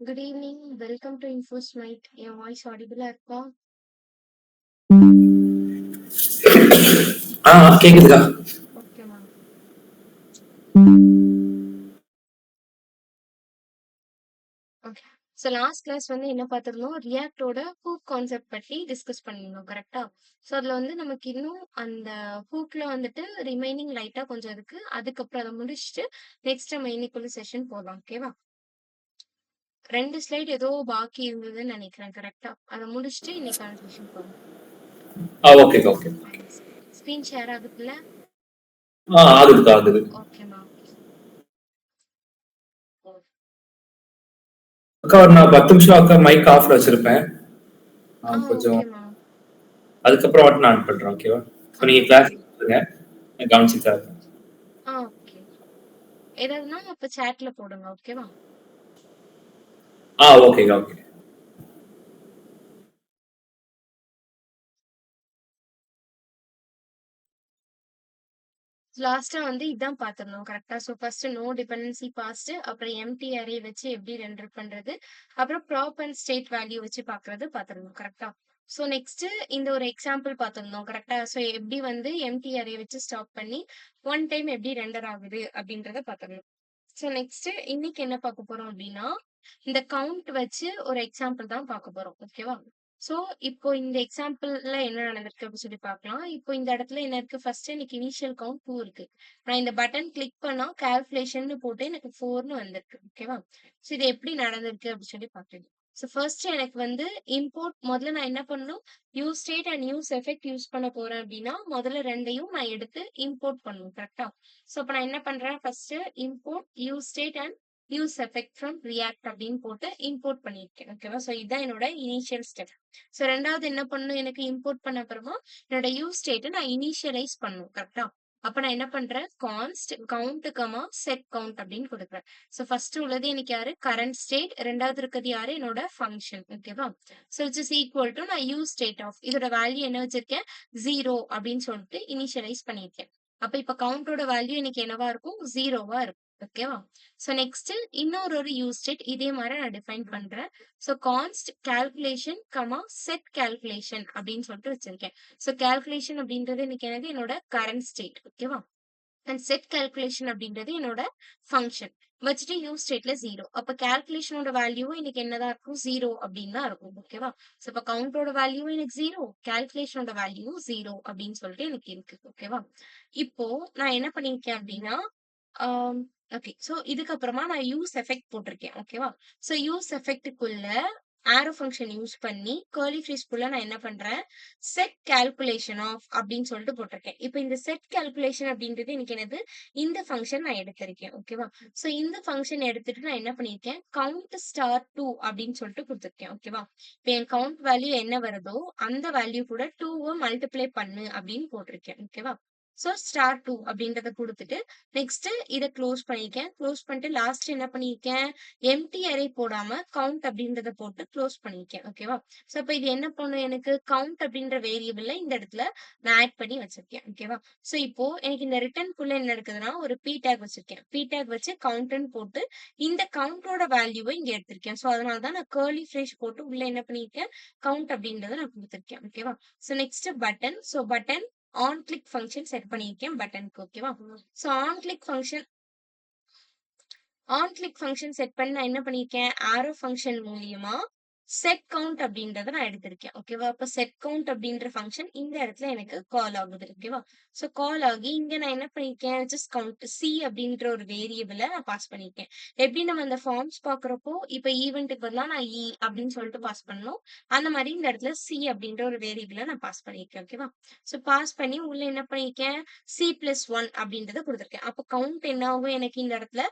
Good evening. Welcome to InfoSmite. என் voice ஆடிபிளா இருக்கா? கேக்குதுக்கா. ஓகேமா. ஓகே. ஸோ லாஸ்ட் கிளாஸ் வந்து என்ன பார்த்திருந்தோம்? ரியாக்டோட ஹூக் கான்செப்ட் பத்தி டிஸ்கஸ் பண்ணியிருந்தோம். கரெக்டா? ஸோ அதுல வந்து நமக்கு இன்னும் அந்த ஹூக்ல வந்துட்டு ரிமைனிங் லைட்டா கொஞ்சம் இருக்கு. அதுக்கப்புறம் அதை முடிச்சுட்டு நெக்ஸ்ட் நம்ம இன்னைக்குள்ள செஷன் போகலாம். ஓகேவா? 2 ஸ்லைட் ஏதோ பாக்கி இருந்ததுன்னு நினைக்கிறேன். கரெக்டா? அதை முடிச்சுட்டு இன்னைக்கான செஷன் போகலாம். ஓகேக்கா. ஓகே. ஸ்கிரீன் ஷேர் ஆகுதுல்ல? ஆகுதுக்கா, ஆகுது. ஓகேமா. அக்கா நான் 10 நிமிஷம் அக்கா மைக் ஆஃப்ல வச்சிருப்பேன். கொஞ்சம் ஓகேமா. அதுக்கப்புறம் மட்டும் நான் பண்றேன். ஓகேவா? இப்போ நீங்க கிளாஸ் ஓகே. கொடுங்க. நான் கவனிச்சுட்டு தான் இருக்கேன். ஓகே. ஏதாவதுன்னா அப்ப சாட்ல போடுங்க. ஓகேவா? ஓகேக்கா. ஓகே. லாஸ்டா வந்து இதான் பார்த்திருந்தோம். கரெக்டா? So first no dependency passed, அப்புறம் எம்ப்டி அரே வச்சு எப்படி ரெண்டர் பண்றது, அப்புறம் ப்ராப் அண்ட் ஸ்டேட் வேல்யூ வச்சு பார்க்கறது பார்த்திருந்தோம். கரெக்டா? ஸோ நெக்ஸ்ட் இந்த ஒரு எக்ஸாம்பிள் பார்த்திருந்தோம். கரெக்டா? ஸோ எப்படி வந்து எம்ப்டி அரே வச்சு ஸ்டாப் பண்ணி ஒன் டைம் எப்படி ரெண்டர் ஆகுது அப்படின்றத பார்த்திருந்தோம். ஸோ நெக்ஸ்ட் இன்னைக்கு என்ன பார்க்க போறோம் அப்படின்னா, இந்த கவுண்ட் வச்சு ஒரு எக்ஸாம்பிள் தான் பார்க்க போறோம். ஓகேவா? ஸோ இப்போ இந்த எக்ஸாம்பிள்ல என்ன நடந்திருக்கு அப்படின்னு சொல்லி பார்க்கலாம். இப்போ இந்த இடத்துல என்ன இருக்கு? ஃபர்ஸ்ட் எனக்கு இனிஷியல் கவுண்ட் 2 இருக்கு. நான் இந்த பட்டன் கிளிக் பண்ணா கால்குலேஷன்னு போட்டு எனக்கு 4ன்னு வந்திருக்கு. ஓகேவா? ஸோ இது எப்படி நடந்திருக்கு அப்படின்னு சொல்லி பார்க்கலாம். ஸோ ஃபர்ஸ்ட் எனக்கு வந்து இம்போர்ட் முதல்ல நான் என்ன பண்ணணும்? Use state and use effect use பண்ண போறேன் அப்படின்னா முதல்ல ரெண்டையும் நான் எடுத்து இம்போர்ட் பண்ணணும். கரெக்டா? ஸோ அப்ப நான் என்ன பண்றேன்? First import use state and use effect from react அப்படின்னு போட்டு இம்போர்ட் பண்ணியிருக்கேன். ஓகேவா? ஸோ இதுதான் என்னோட இனிஷியல் ஸ்டெப். ஸோ ரெண்டாவது என்ன பண்ணணும்? எனக்கு இம்போர்ட் பண்ண அப்புறமா என்னோட யூஸ் ஸ்டேட்டை நான் இனிஷியலைஸ் பண்ணணும். கரெக்டா? அப்ப நான் என்ன பண்றேன்? கான்ஸ்ட் கவுண்ட் கமா செட் கவுண்ட் அப்படின்னு கொடுக்குறேன். ஸோ ஃபர்ஸ்ட் உள்ளது எனக்கு யாரு? Current state. ரெண்டாவது இருக்கிறது யாரு? என்னோட ஃபங்க்ஷன். ஓகேவா? So it's is equal to நான் யூஸ் ஸ்டேட் ஆஃப் இதோட வேல்யூ என்ன வச்சிருக்கேன்? 0 அப்படின்னு சொல்லிட்டு இனிஷியலைஸ் பண்ணியிருக்கேன். அப்ப இப்ப கவுண்டோட வேல்யூ எனக்கு என்னவா இருக்கும்? 0வா இருக்கும். ஓகேவா? ஸோ நெக்ஸ்ட் இன்னொரு யூஸ் ஸ்டேட் இதே மாதிரி நான் டிஃபைன் பண்றேன். So கான்ஸ்ட் calculation comma set calculation அப்படின்னு சொல்லிட்டு வச்சிருக்கேன். ஸோ கால்குலேஷன் அப்படின்றது எனக்கு என்னது? என்னோட கரண்ட் ஸ்டேட். ஓகேவா? அண்ட் செட் கால்குலேஷன் அப்படின்றது என்னோட ஃபங்க்ஷன் வச்சுட்டு யூஸ் ஸ்டேட்ல 0. அப்ப கால்குலேஷனோட வேல்யூவும் எனக்கு என்னதான் இருக்கும்? 0 அப்படின்னு தான் இருக்கும். ஓகேவா? ஸோ இப்ப கவுண்டோட வேல்யூவும் எனக்கு 0, கால்குலேஷனோட வேல்யூவும் 0 அப்படின்னு சொல்லிட்டு எனக்கு இருக்கு. ஓகேவா? இப்போ நான் என்ன பண்ணிருக்கேன் அப்படின்னா ஓகே. ஸோ இதுக்கப்புறமா நான் யூஸ் எஃபெக்ட் போட்டிருக்கேன். ஓகேவா? ஸோ யூஸ் எஃபெக்ட்டுக்குள்ள ஆரோ ஃபங்க்ஷன் யூஸ் பண்ணி கர்லி ஃப்ரேஸ்க்குள்ள நான் என்ன பண்றேன்? செட் கால்குலேஷன் ஆஃப் அப்படின்னு சொல்லிட்டு போட்டிருக்கேன். இப்போ இந்த செட் கால்குலேஷன் அப்படின்றது எனக்கு என்னது? இந்த ஃபங்க்ஷன் நான் எடுத்திருக்கேன். ஓகேவா? ஸோ இந்த ஃபங்க்ஷன் எடுத்துட்டு நான் என்ன பண்ணியிருக்கேன்? கவுண்ட் ஸ்டார் 2 அப்படின்னு சொல்லிட்டு கொடுத்துருக்கேன். ஓகேவா? இப்போ என் கவுண்ட் வேல்யூ என்ன வருதோ அந்த வேல்யூ கூட 2 மல்டிப்ளை பண்ணு அப்படின்னு போட்டிருக்கேன். ஓகேவா? ஸோ ஸ்டார் 2 அப்படின்றத கொடுத்துட்டு நெக்ஸ்ட் இதை க்ளோஸ் பண்ணிருக்கேன். க்ளோஸ் பண்ணிட்டு லாஸ்ட் என்ன பண்ணிருக்கேன்? எம்டி அரே போடாம கவுண்ட் அப்படின்றத போட்டு க்ளோஸ் பண்ணிருக்கேன். ஓகேவா? ஸோ அப்ப இது என்ன பண்ணும்? எனக்கு கவுண்ட் அப்படின்ற வேரியபிள்ல இந்த இடத்துல நான் ஆட் பண்ணி வச்சிருக்கேன். ஓகேவா? ஸோ இப்போ எனக்கு இந்த ரிட்டர்னுக்குள்ள என்ன இருக்குதுன்னா ஒரு பி டேக் வச்சிருக்கேன். பி டேக் வச்சு கவுண்ட்னு போட்டு இந்த கவுண்டோட வேல்யூவை இங்க எடுத்திருக்கேன். ஸோ அதனால தான் நான் கர்லி ஃப்ரேஷ் போட்டு உள்ள என்ன பண்ணிருக்கேன்? கவுண்ட் அப்படின்றத நான் கொடுத்திருக்கேன். ஓகேவா? So next button. So button on click function set பண்ணியிருக்கேன் பட்டனுக்கு. ஓகேவா? So on click function set பண்ணி நான் என்ன பண்ணியிருக்கேன்? ஆரோ ஃபங்க்ஷன் மூலியமா செட் கவுண்ட் அப்படின்றத நான் எடுத்திருக்கேன். ஓகேவா? அப்ப செட் கவுண்ட் அப்படின்ற ஃபங்க்ஷன் இந்த இடத்துல எனக்கு கால் ஆகுது. ஓகேவா? ஸோ கால் ஆகி இங்க நான் என்ன பண்ணிருக்கேன்? ஜஸ்ட் கவுண்ட் சி அப்படின்ற ஒரு வேரியபிளை நான் பாஸ் பண்ணிருக்கேன். எப்படி நம்ம அந்த ஃபார்ம்ஸ் பாக்குறப்போ இப்ப ஈவெண்ட்டுக்கு பதிலா நான் இ அப்படின்னு சொல்லிட்டு பாஸ் பண்ணணும். அந்த மாதிரி இந்த இடத்துல சி அப்படின்ற ஒரு வேரியபிளை நான் பாஸ் பண்ணிருக்கேன். ஓகேவா? ஸோ பாஸ் பண்ணி உள்ள என்ன பண்ணிருக்கேன்? C+1 அப்படின்றத கொடுத்துருக்கேன். அப்ப கவுண்ட் என்ன ஆகும்? எனக்கு இந்த இடத்துல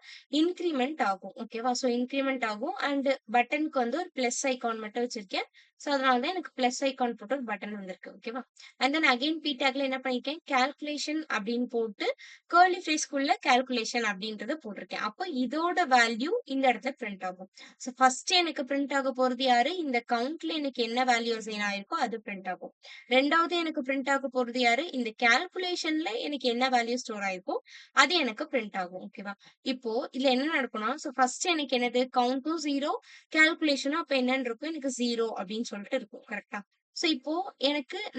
இன்கிரிமெண்ட் ஆகும். ஓகேவா? ஸோ இன்கிரிமெண்ட் ஆகும் அண்ட் பட்டனுக்கு வந்து ஒரு பிளஸ் ஐகான் மட்டும் வச்சிருக்கேன். ஸோ அதனால தான் எனக்கு பிளஸ் ஐகான் போட்டு ஒரு பட்டன் வந்திருக்கு. ஓகேவா? அண்ட் தென் அகைன் பி டேக்ல என்ன பண்ணியிருக்கேன், கால்குலேஷன் அப்படின்னு போட்டு கர்லி பிரேஸ்க்குள்ள கால்குலேஷன் அப்படின்றத போட்டிருக்கேன். அப்போ இதோட வேல்யூ இந்த இடத்துல பிரிண்ட் ஆகும். ஸோ ஃபர்ஸ்ட் எனக்கு பிரிண்ட் ஆக போறது யாரு? இந்த கவுண்ட்ல எனக்கு என்ன வேல்யூ அசைன் ஆயிருக்கோ அது பிரிண்ட் ஆகும். 2வது எனக்கு பிரிண்ட் ஆக போறது யாரு? இந்த கால்குலேஷன்ல எனக்கு என்ன வேல்யூ ஸ்டோர் ஆயிருக்கோ அது எனக்கு பிரிண்ட் ஆகும். ஓகேவா? இப்போ இதுல என்ன நடக்கும்னா, ஸோ ஃபர்ஸ்ட் எனக்கு என்னது கவுண்ட்டும் 0, கால்குலேஷனும் அப்ப என்னன்னு இருக்கும்? எனக்கு 0 அப்படின்னு சொல்லிட்டு இருக்கும். கரெக்ட்டா? ஸோ இப்போ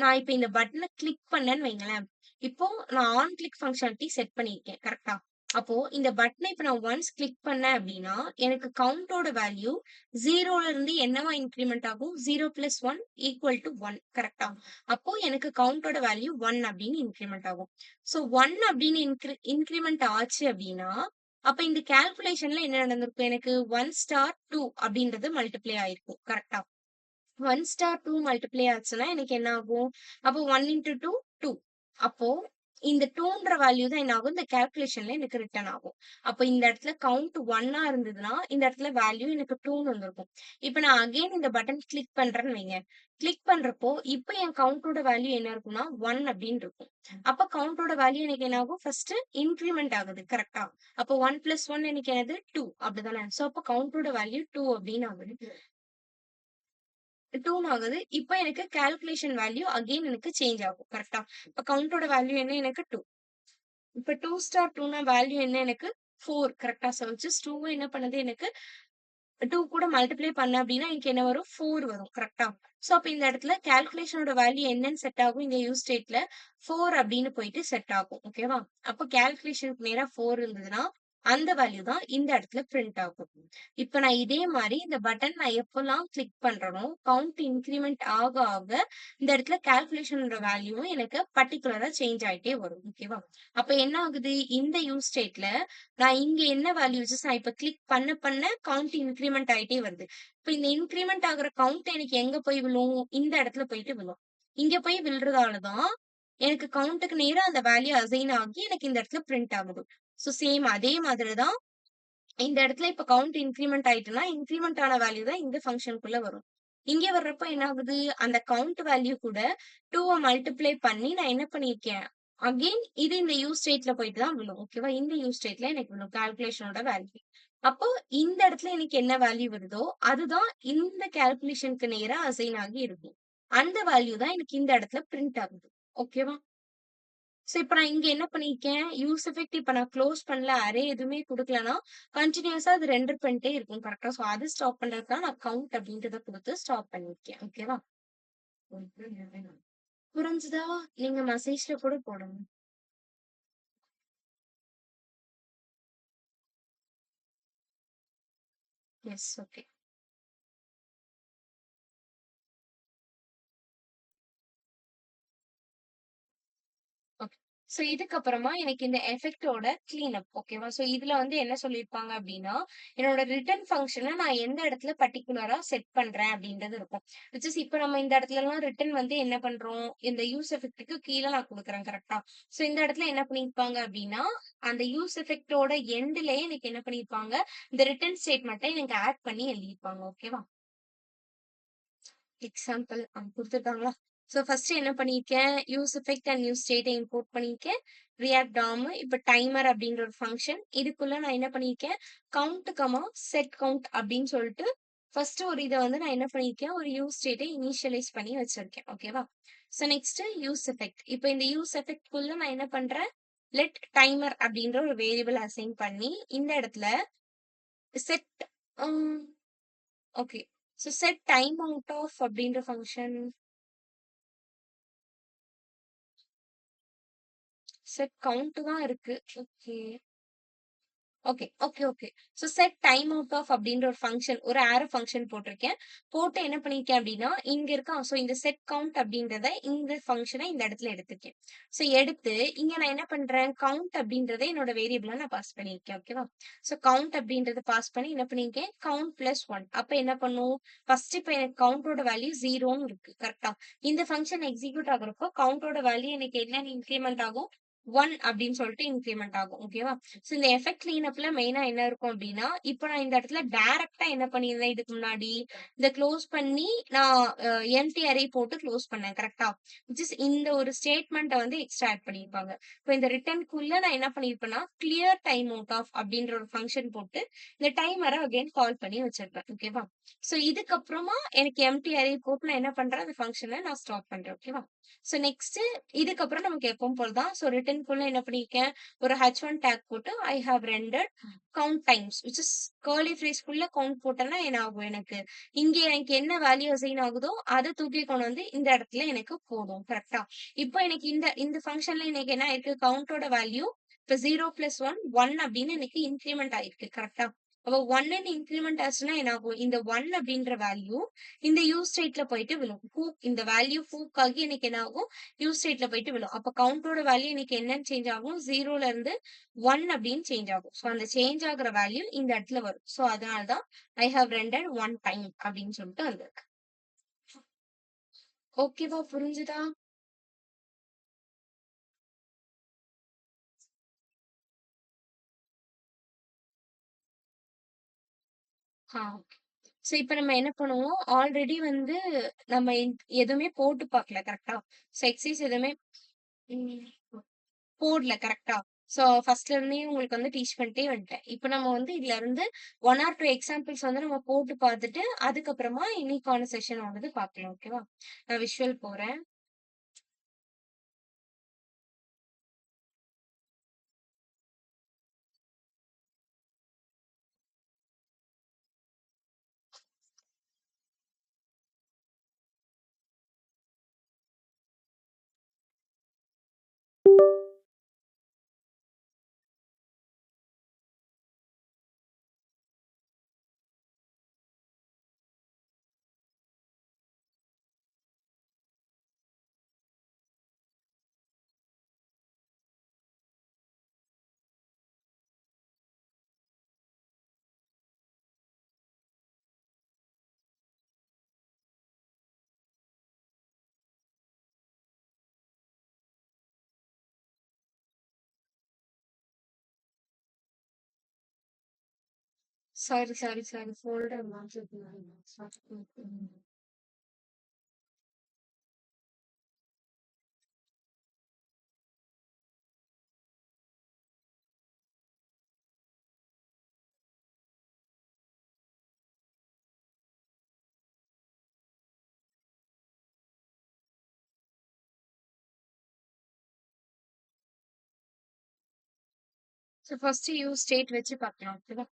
நான் இப்ப இந்த பட்டன கிளிக் பண்ணேன்னு வைங்களேன். இப்போ நான் ஆன் கிளிக் ஃபங்ஷனாலிட்டி செட் பண்ணியிருக்கேன். கரெக்ட்டா? அப்போ இந்த பட்டன இப்ப நான் ஒன்ஸ் கிளிக் பண்ணேன் அப்படின்னா, எனக்கு கவுண்டோட வேல்யூ 0ல இருந்து என்னவா இன்கிரிமெண்ட் ஆகும்? 0 பிளஸ் 1 ஈக்குவல் டு 1. கரெக்ட்டா? அப்போ எனக்கு கவுண்டோட வேல்யூ 1 அப்படின்னு இன்கிரிமெண்ட் ஆகும். ஸோ 1 அப்படின்னு இன்கிரிமெண்ட் ஆச்சு அப்படின்னா, அப்ப இந்த கால்குலேஷன்ல என்ன நடந்திருக்கும்? எனக்கு 1 ஸ்டார் 2 அப்படின்றது மல்டிப்ளை ஆயிருக்கும். கரெக்ட்டா? 1 ஸ்டார் 2 மல்டிப்ளை ஆச்சுன்னா எனக்கு என்ன ஆகும்? அப்போ 1 இன்டு 2 2. அப்போ இந்த 2ன்ற வேல்யூ தான் என்ன ஆகும்? இந்த கால்குலேஷன்ல எனக்கு ரிட்டர்ன் ஆகும். அப்போ இந்த இடத்துல கவுண்ட் 1ஆ இருந்ததுன்னா, இந்த இடத்துல வேல்யூ எனக்கு 2ன்னு வந்திருக்கும். இப்ப நான் அகைன் இந்த பட்டன் கிளிக் பண்றேன்னு வைங்க. கிளிக் பண்றப்போ, இப்ப என் கவுண்டோட வேல்யூ என்ன இருக்கும்னா 1 அப்படின்னு இருக்கும். அப்ப கவுண்டோட வேல்யூ எனக்கு என்ன ஆகும்? ஃபர்ஸ்ட் இன்கிரிமெண்ட் ஆகுது. கரெக்ட்டா? அப்போ 1 பிளஸ் 1 எனக்கு என்னது? 2 அப்படிதானே? சோ அப்ப கவுண்டோட வேல்யூ 2 அப்படின்னு ஆகுது. 2ன்னு ஆகுது. இப்ப எனக்கு கால்குலேஷன் வேல்யூ அகைன் எனக்கு சேஞ்ச் ஆகும். கரெக்ட்டா? இப்ப கவுண்டோட வேல்யூ என்ன எனக்கு 2. இப்ப 2 ஸ்டார் 2னா வேல்யூ என்ன எனக்கு 4. கரெக்ட்டா? ஸோ ஜஸ்ட் 2 என்ன பண்ணுது எனக்கு 2 கூட மல்டிப்ளை பண்ணேன் அப்படின்னா எனக்கு என்ன வரும்? 4 வரும். கரெக்ட்டா? ஸோ அப்ப இந்த இடத்துல கால்குலேஷனோட வேல்யூ என்னன்னு செட் ஆகும்? இந்த யூஸ் ஸ்டேட்ல 4 அப்படின்னு போயிட்டு செட் ஆகும். ஓகேவா? அப்ப கால்குலேஷனுக்கு நேரா 4 இருந்ததுன்னா, அந்த வேல்யூ தான் இந்த இடத்துல பிரிண்ட் ஆகும். இப்ப நான் இதே மாரி இந்த பட்டன் நான் எப்பலாம் கிளிக் பண்றேனோ, கவுண்ட் இன்கிரிமெண்ட் ஆக ஆக இந்த இடத்துல கால்குலேஷனோட வேல்யூவும் எனக்கு பர்ட்டிகுலரா சேஞ்ச் ஆயிட்டே வரும். ஓகேவா? அப்ப என்ன ஆகுது? இந்த யூஸ் ஸ்டேட்ல நான் இங்க என்ன வேல்யூ வச்சு நான் இப்ப கிளிக் பண்ண கவுண்ட் இன்கிரிமெண்ட் ஆயிட்டே வருது. இப்ப இந்த இன்கிரிமெண்ட் ஆகுற கவுண்ட் எனக்கு எங்க போய் விழும்? இந்த இடத்துல போயிட்டு விழும். இங்க போய் விழுறதால தான் எனக்கு கவுண்ட்க்கு நேரா அந்த வேல்யூ அசைன் ஆகி எனக்கு இந்த இடத்துல பிரிண்ட் ஆகுது. ஸோ சேம் அதே மாதிரி தான் இந்த இடத்துல இப்ப கவுண்ட் இன்கிரிமெண்ட் ஆயிட்டுன்னா, இன்கிரிமெண்ட் ஆன வேல்யூ தான் இந்த ஃபங்ஷனுக்குள்ள வரும். இங்க வர்றப்ப என்ன ஆகுது? அந்த கவுண்ட் வேல்யூ கூட 2வ மல்டிப்ளை பண்ணி நான் என்ன பண்ணியிருக்கேன்? அகைன் இது இந்த யூஸ் ஸ்டேட்ல போயிட்டு தான் விழும். ஓகேவா? இந்த யூஸ் ஸ்டேட்ல எனக்கு விழும். கால்குலேஷனோட வேல்யூ. அப்போ இந்த இடத்துல எனக்கு என்ன வேல்யூ வருதோ, அதுதான் இந்த கால்குலேஷனுக்கு நேரா அசைன் ஆகி இருக்கும். அந்த வேல்யூ தான் எனக்கு இந்த இடத்துல பிரிண்ட் ஆகுது. ஓகேவா? சோ, இப்ப நான் இங்க என்ன பண்ணியிருக்கேன், யூஸ் எஃபெக்ட் இப்ப நான் குளோஸ் பண்ணல, அரே எதுவுமே குடுக்கலன்னா, கன்டினியூஸா அது ரெண்டர் பண்ணிட்டே இருக்கும். கரெக்ட்டா? சோ, அது ஸ்டாப் பண்றதுக்கு தான் நான் கவுண்ட் அப்படின்றத குடுத்து ஸ்டாப் பண்ணியிருக்கேன். ஓகேவா? புரிஞ்சுதா? நீங்க மெசேஜ்ல கூட போடுங்க. எஸ். ஓகே. ஓகே. சோ இதுக்கப்புறமா எனக்கு இந்த எஃபெக்ட்டோட கிளீன் அப் ஓகேவா? சோ இதுல வந்து என்ன சொல்லியிருப்பாங்க அப்டின்னா, என்னோட ரிட்டர்ன் ஃபங்ஷன நான் எந்த இடத்துல பர்ட்டிகுலரா செட் பண்றேன் அப்டின்றது இருக்கும். விச் இஸ் இப்ப நம்ம இந்த இடத்துலலாம் ரிட்டர்ன் வந்து என்ன பண்றோம், இந்த யூஸ் எஃபெக்ட்க்கு கீழ நான் குடுக்குறேன் கரெக்ட்டா? சோ இந்த இடத்துல என்ன பண்ணியிருப்பாங்க அப்டின்னா, அந்த யூஸ் எஃபெக்ட்டோட எண்டுலயே எனக்கு என்ன பண்ணியிருப்பாங்க, இந்த ரிட்டர்ன் ஸ்டேட்மெண்ட்ட எனக்கு ஆட் பண்ணி எழுதியிருப்பாங்க. ஓகேவா? எக்ஸாம்பிள் குடுத்துருக்காங்களா? ஸோ ஃபர்ஸ்ட் என்ன பண்ணியிருக்கேன், யூஸ் எஃபெக்ட் அண்ட் யூஸ் ஸ்டேட்ட இம்போர்ட் பண்ணியிருக்கேன். ரியாக்ட் டாம் இப்ப டைமர் அப்படின்ற ஒரு ஃபங்ஷன். இதுக்குள்ள நான் என்ன பண்ணியிருக்கேன், கவுண்ட் கமா செட் கவுண்ட் அப்படின்னு சொல்லிட்டு ஃபர்ஸ்ட் ஒரு இத வந்து நான் என்ன பண்ணியிருக்கேன், ஒரு யூஸ் ஸ்டேட்ட இனிஷியலைஸ் பண்ணி வச்சிருக்கேன். ஓகேவா? So next use effect. இப்ப இந்த யூஸ் எஃபெக்ட்குள்ள நான் என்ன பண்றேன், லெட் டைமர் அப்படின்ற ஒரு வேரியபிள் அசைன் பண்ணி இந்த இடத்துல set okay. So set time out of அப்படின்ற ஃபங்ஷன் செட் கவுண்ட் தான் இருக்கு. Okay. Okay, okay, okay. So set time out of அப்படின்ற ஒரு ஃபங்ஷன், ஒரு ஆரோ ஃபங்ஷன் போட்டிருக்கேன். போட்டு என்ன பண்ணியிருக்கேன் அப்படின்னா, இங்க இருக்கா ஸோ இந்த செட் கவுண்ட் அப்படின்றத இந்த ஃபங்ஷன இந்த இடத்துல எடுத்துருக்கேன். ஸோ எடுத்து இங்க நான் என்ன பண்றேன், கவுண்ட் அப்படின்றத என்னோட வேரியபிளா நான் பாஸ் பண்ணியிருக்கேன். ஓகேவா? ஸோ கவுண்ட் அப்படின்றத பாஸ் பண்ணி என்ன பண்ணியிருக்கேன், கவுண்ட் பிளஸ் 1. அப்ப என்ன பண்ணும், ஃபர்ஸ்ட் இப்ப எனக்கு கவுண்டோட வேல்யூ 0ன்னு இருக்கு. கரெக்ட்டா? இந்த ஃபங்ஷன் எக்ஸிக்யூட் ஆகுறப்போ கவுண்டோட வேல்யூ எனக்கு என்னன்னு இன்கிரிமெண்ட் ஆகும், 1 அப்படின்னு சொல்லிட்டு இன்கிரிமெண்ட் ஆகும். ஓகேவா? ஸோ இந்த எஃபெக்ட் கிளீனப்ல மெயினா என்ன இருக்கும் அப்படின்னா, இப்ப நான் இந்த இடத்துல டைரக்ட்டா என்ன பண்ணியிருந்தேன் இதுக்கு முன்னாடி, இத க்ளோஸ் பண்ணி நான் எம்ப்டி அரே போட்டு க்ளோஸ் பண்ணேன். கரெக்ட்டா? விச் இஸ் இந்த ஒரு ஸ்டேட்மெண்ட்ட வந்து எக்ஸ்ட்ரா ஆட் பண்ணியிருப்பாங்க. இப்ப இந்த ரிட்டர்ன்க்குள்ள நான் என்ன பண்ணியிருப்பேன்னா, கிளியர் டைம் அவுட் ஆஃப் அப்படின்ற ஒரு ஃபங்ஷன் போட்டு, இந்த டைமர அகைன் கால் பண்ணி வச்சிருப்பேன். ஓகேவா? ஸோ இதுக்கப்புறமா எனக்கு எம்ப்டி அரே போட்டு நான் என்ன பண்றேன், அந்த ஃபங்ஷன நான் ஸ்டாப் பண்றேன். ஓகேவா? ஸோ நெக்ஸ்ட் இதுக்கப்புறம் நமக்கு எப்பவும் போல தான். ஸோ ரிட்டர்ன்க்குள்ள என்ன பண்ணியிருக்கேன், ஒரு H1 டேக் போட்டு I have rendered count times which is curly ஃப்ரேஸ்க்குள்ள கவுண்ட் போட்டேன்னா என்ன ஆகும் எனக்கு, இங்க எனக்கு என்ன வேல்யூ அசைன் ஆகுதோ அத தூக்கி கொண்டு வந்து இந்த இடத்துல எனக்கு போடும். கரெக்ட்டா? இப்போ எனக்கு இந்த இந்த ஃபங்ஷன்ல எனக்கு என்ன ஆயிருக்கு, கவுண்டோட வேல்யூ இப்ப 0 + 1 1 அப்படின்னு எனக்கு இன்கிரிமெண்ட் ஆயிருக்கு. கரெக்ட்டா? அப்போ 1 ன்னு இன்கிரிமெண்ட் ஆச்சுன்னா என்ன ஆகும், இந்த 1 அப்படின்ற வேல்யூ இந்த யூஸ் ஸ்டேட்ல போயிட்டு விழும். இந்த வேல்யூ ஹூக் ஆகி எனக்கு என்ன ஆகும், யூஸ் ஸ்டேட்ல போயிட்டு விழும். அப்ப கவுண்டோட வேல்யூ எனக்கு என்னன்னு சேஞ்ச் ஆகும், 0ல இருந்து 1 அப்படின்னு சேஞ்ச் ஆகும். ஸோ அந்த சேஞ்ச் ஆகுற வேல்யூ இந்த இடத்துல வரும். ஸோ அதனால தான் ஐ ஹேவ் ரெண்டர்ட் 1 டைம் அப்படின்னு சொல்லிட்டு வந்திருக்கு. ஓகேவா? புரிஞ்சுதா? ஓகே. ஸோ இப்ப நம்ம என்ன பண்ணுவோம், ஆல்ரெடி வந்து நம்ம எதுவுமே போட்டு பார்க்கல. கரெக்ட்டா? ஸோ எக்ஸர்சைஸ் எதுவுமே ம். போடல. கரெக்ட்டா? ஸோ ஃபர்ஸ்ட்ல இருந்தே உங்களுக்கு வந்து டீச் பண்ணிட்டே வந்துட்டேன். இப்ப நம்ம வந்து இதுல இருந்து 1 ஆர் 2 எக்ஸாம்பிள்ஸ் வந்து நம்ம போட்டு பார்த்துட்டு, அதுக்கப்புறமா இன்னைக்கான செஷன் வந்து பார்க்கலாம். ஓகேவா? நான் விஷுவல் போறேன். சாரி. ஃபோல்டர் மாத்திருக்கேன். ஸோ ஃபர்ஸ்ட் யூஸ் ஸ்டேட் வச்சு பார்க்கலாம். ஓகேவா?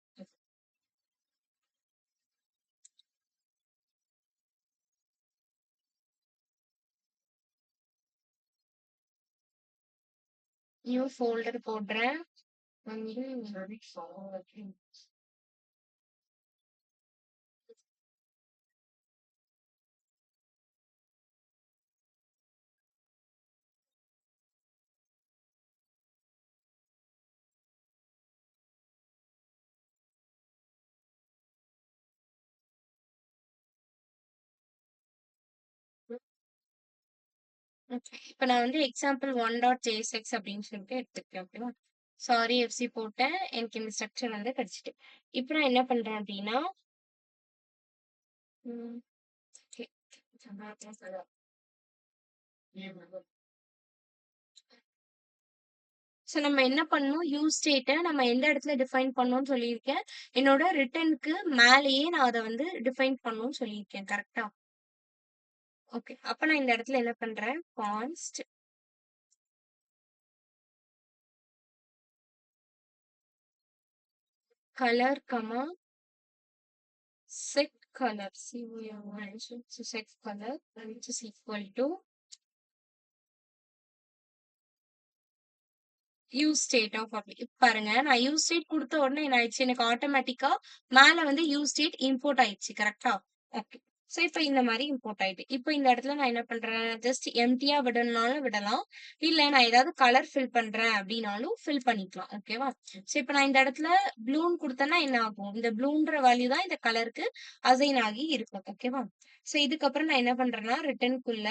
நியூ ஃபோல்டர் போடுறேன். வந்து ஓகே. இப்ப நான் வந்து எக்ஸாம்பிள் 1.jsx அப்படின்னு சொல்லிட்டு எடுத்துக்கிறேன். ஓகேவா? சாரி எஃப்சி போட்டேன். எனக்கு இந்த ஸ்ட்ரக்சர் வந்து கிடைச்சிட்டு. இப்ப நான் என்ன பண்றேன் அப்படின்னா, ம், ஓகே. ஸோ நம்ம என்ன பண்ணணும், யூஸ் ஸ்டேட்ட நம்ம எந்த இடத்துல டிஃபைன் பண்ணணும்னு சொல்லியிருக்கேன். என்னோட ரிட்டர்னுக்கு மேலேயே நான் அத வந்து டிஃபைன் பண்ணணும்னு சொல்லியிருக்கேன். கரெக்ட்டா? ஓகே. அப்ப நான் இந்த இடத்துல என்ன பண்றேன், const color comma set color so set color which is equal to use state of பாருங்க, நான் யூஸ் ஸ்டேட் குடுத்த உடனே என்ன ஆயிடுச்சு, எனக்கு ஆட்டோமேட்டிக்கா மேல வந்து யூஸ் ஸ்டேட் இம்போர்ட் ஆயிடுச்சு. கரெக்ட்டா? ஓகே. ஸோ இப்ப இந்த மாரி இம்போர்ட் ஆயிட்டு. இப்ப இந்த இடத்துல நான் என்ன பண்றேன், ஜஸ்ட் எம்ப்டியா விடணும்னாலும் விடலாம். இல்ல நான் ஏதாவது கலர் ஃபில் பண்றேன் அப்படின்னாலும் ஃபில் பண்ணிக்கலாம். ஓகேவா? ஸோ இப்ப நான் இந்த இடத்துல ப்ளூன்னு குடுத்தேன்னா என்ன ஆகும், இந்த ப்ளூன்ற வேல்யூ தான் இந்த கலருக்கு அசைன் ஆகி இருக்கும். ஓகேவா? ஸோ இதுக்கப்புறம் நான் என்ன பண்றேன்னா, ரிட்டர்ன்க்குள்ள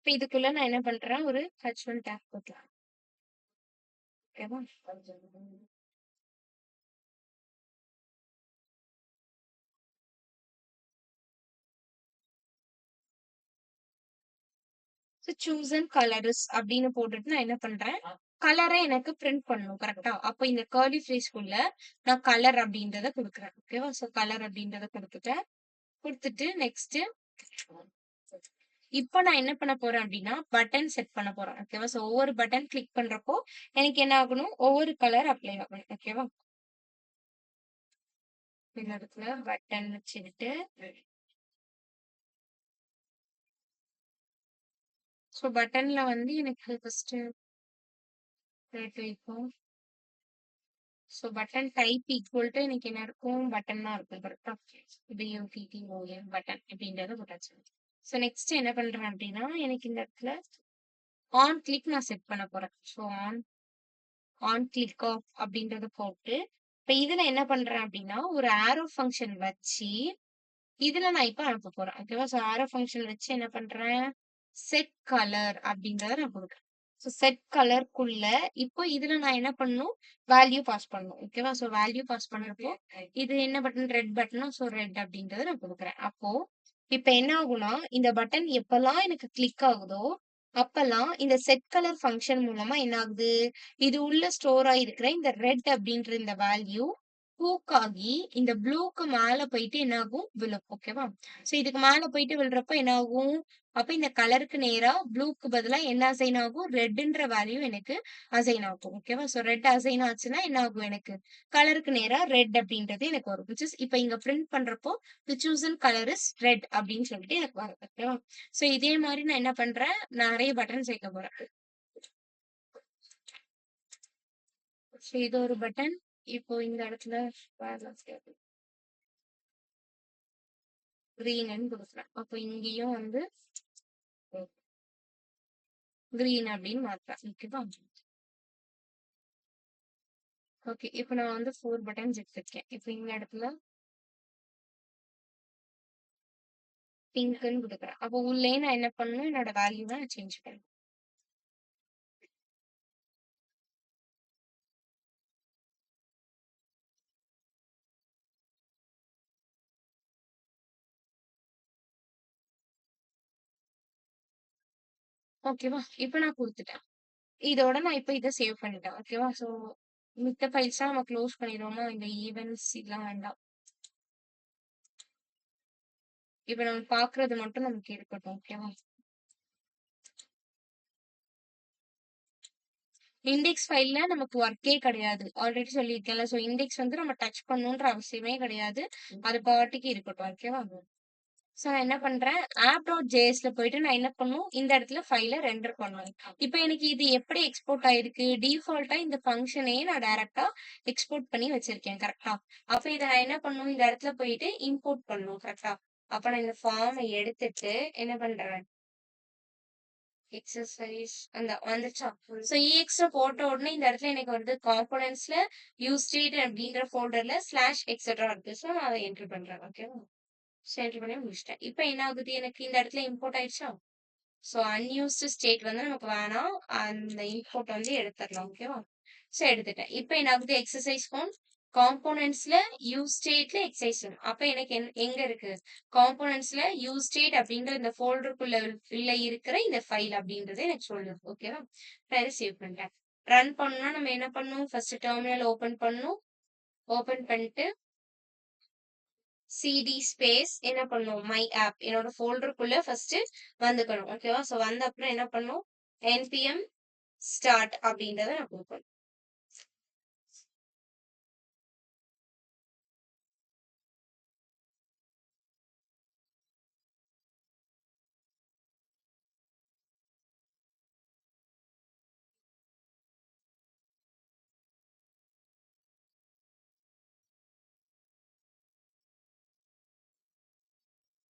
இப்ப இதுக்குள்ள நான் என்ன பண்றேன், ஒரு H1 டேக் போட்டுறேன். ஓகேவா? ஸோ சூஸ் அண்ட் கலர்ஸ் அப்படின்னு போட்டுட்டு நான் என்ன பண்றேன், கலரை எனக்கு பிரிண்ட் பண்ணணும் கரெக்ட்டா? அப்ப இந்த கர்லி பிரேஸ்க்குள்ள நான் கலர் அப்படின்றத குடுக்குறேன். ஓகேவா? ஸோ கலர் அப்படின்றத குடுத்துட்டேன். குடுத்துட்டு நெக்ஸ்ட் இப்ப நான் என்ன பண்ண போறேன் அப்படின்னா, பட்டன் செட் பண்ண போறேன். ஓகேவா? ஸோ ஒவ்வொரு பட்டன் கிளிக் பண்றப்போ எனக்கு என்ன ஆகணும், ஒவ்வொரு கலர் அப்ளை ஆகணும். ஓகேவா? இந்த இடத்துல பட்டன் வச்சுக்கிட்டு, ஸோ பட்டன்ல வந்து எனக்கு ஃபர்ஸ்ட் ரேட் வைப்போம். So button type equal to எனக்கு என்ன இருக்கும், பட்டன் தான் இருக்கும் கரெக்ட்டா? BUTTON பட்டன் அப்படின்றத போட்டாச்சு. ஸோ நெக்ஸ்ட் என்ன பண்றேன் அப்படின்னா, எனக்கு இந்த இடத்துல ஆன் கிளிக் நான் செட் பண்ண போறேன். ஸோ ஆன் கிளிக் ஆஃப் அப்படின்றத போட்டு, இப்ப இதுல என்ன பண்றேன் அப்படின்னா, ஒரு ஆரோ ஃபங்ஷன் வச்சு, இதுல நான் இப்ப அனுப்ப போறேன். ஓகேவா? ஸோ ஆரோ ஃபங்ஷன் வச்சு என்ன பண்றேன், செட் கலர் அப்படின்றத நான் குடுக்குறேன். ஸோ செட் கலர்க்குள்ள இப்போ இதுல நான் என்ன பண்ணணும், வேல்யூ பாஸ் பண்ணணும். ஓகேவா? ஸோ வேல்யூ பாஸ் பண்றப்போ, இது என்ன பட்டன், ரெட் பட்டனா, ஸோ ரெட் அப்படின்றத நான் குடுக்குறேன். அப்போ இப்ப என்ன ஆகும்னா, இந்த பட்டன் எப்பல்லாம் எனக்கு கிளிக் ஆகுதோ, அப்பல்லாம் இந்த செட் கலர் ஃபங்ஷன் மூலமா என்ன ஆகுது, இது உள்ள ஸ்டோர் ஆயிருக்கிற இந்த ரெட் அப்படின்ற இந்த வேல்யூ பூக்காகி இந்த ப்ளூக்கு மேல போயிட்டு என்ன ஆகும், விழும். ஓகேவா? ஸோ இதுக்கு மேல போயிட்டு விழுறப்ப என்ன ஆகும், அப்ப இந்த கலருக்கு நேரா ப்ளூக்கு பதிலா என்ன அசைன் ஆகும், ரெட்ன்ற வேல்யூ எனக்கு அசைன் ஆகும். ஓகேவா? ஸோ ரெட் அசைன் ஆச்சுன்னா என்ன ஆகும் எனக்கு, கலருக்கு நேரா ரெட் அப்படின்றது எனக்கு வரும். விச் இஸ் இப்ப இங்க பிரிண்ட் பண்றப்போ தி சூசன் கலர் இஸ் ரெட் அப்படின்னு சொல்லிட்டு எனக்கு வரும். ஓகேவா? ஸோ இதே மாதிரி நான் என்ன பண்றேன், நான் நிறைய பட்டன் சேர்க்க போறேன். ஸோ இது ஒரு பட்டன். இப்போ இந்த இடத்துல கிரீன்னு கொடுக்குறேன். அப்போ இங்கேயும் வந்து கிரீன் அப்படின்னு மாத்துறேன். ஓகேவா? ஓகே. இப்போ நான் வந்து 4 பட்டன்ஸ் எடுத்திருக்கேன். இப்போ இந்த இடத்துல பிங்க்ன்னு கொடுக்குறேன். அப்போ உள்ளே நான் என்ன பண்ணணும், என்னோட வேல்யூ நான் சேஞ்ச் பண்ணணும். ஓகேவா? இப்போ நான் கொடுத்துட்டேன். இதோட நான் இப்போ இதை சேவ் பண்ணிட்டேன். ஓகேவா? ஸோ மித்த ஃபைல்ஸ்லாம் நம்ம க்ளோஸ் பண்ணிடுவோமா, இந்த ஈவென்ட்ஸ் இதெல்லாம் வேண்டாம். இப்போ நம்ம பார்க்கறது மட்டும் நமக்கு இருக்கட்டும். ஓகேவா? இண்டெக்ஸ் ஃபைல்ல நமக்கு ஒர்க்கே கிடையாது. ஆல்ரெடி சொல்லியிருக்கேன்ல. ஸோ இண்டெக்ஸ் வந்து நம்ம டச் பண்ணணுன்ற அவசியமே கிடையாது. அது பாட்டுக்கு இருக்கட்டும். ஓகேவா? ஸோ நான் என்ன பண்றேன், app.jsல போயிட்டு நான் என்ன பண்ணணும், இந்த இடத்துல ஃபைல ரெண்டர் பண்ணணும். இப்போ எனக்கு இது எப்படி எக்ஸ்போர்ட் ஆயிருக்கு, டிஃபால்ட்டா இந்த ஃபங்ஷனையே நான் டைரக்டா எக்ஸ்போர்ட் பண்ணி வச்சிருக்கேன். கரெக்ட்டா? அப்ப இத நான் என்ன பண்ணணும், இந்த இடத்துல போயிட்டு இம்போர்ட் பண்ணணும். கரெக்ட்டா? அப்ப நான் இந்த ஃபார்மை எடுத்துட்டு என்ன பண்றேன், எக்ஸர்சைஸ் அந்த வந்துச்சா? ஸோ EXல போட்ட உடனே இந்த இடத்துல எனக்கு வந்து காம்போனன்ட்ஸ்ல யூஸ்டேட் அப்படின்ற ஃபோல்டர்ல ஸ்லாஷ் எக்ஸெட்ரா இருக்கு. ஸோ நான் அதை என்டர் பண்றேன். ஓகேவா? ஸோ என்டர் பண்ணி முடிச்சிட்டேன். இப்போ என்ன ஆகுது, எனக்கு இந்த இடத்துல இம்போர்ட் ஆயிடுச்சா? ஸோ அன்யூஸ்டு ஸ்டேட் வந்து நமக்கு வேணாம். அந்த இம்போர்ட் வந்து எடுத்துடலாம். ஓகேவா? ஸோ எடுத்துட்டேன். இப்போ என்ன ஆகுது, எக்ஸசைஸ் ஃபோன் காம்போனன்ட்ஸ்ல யூஸ் ஸ்டேட்ல எக்ஸசைஸ் அப்ப எனக்கு எங்க இருக்கு, காம்போனன்ட்ஸ்ல யூஸ் ஸ்டேட் அப்படின்ற இந்த ஃபோல்டருக்குள்ள உள்ள இருக்கிற இந்த ஃபைல் அப்படின்றது எனக்கு சொல்லுது. ஓகேவா? நான் சேவ் பண்ணிட்டேன். ரன் பண்ணா நம்ம என்ன பண்ணணும், ஃபர்ஸ்ட் டெர்மினல் ஓபன் பண்ணணும். ஓபன் பண்ணிட்டு சிடி ஸ்பேஸ் என்ன பண்ணும், மை ஆப் என்னோட ஃபோல்டருக்குள்ள ஃபர்ஸ்ட் வந்துக்கணும். ஓகேவா? ஸோ வந்த அப்புறம் என்ன பண்ணும், npm ஸ்டார்ட் அப்படின்றத நான் கொடுக்கணும்.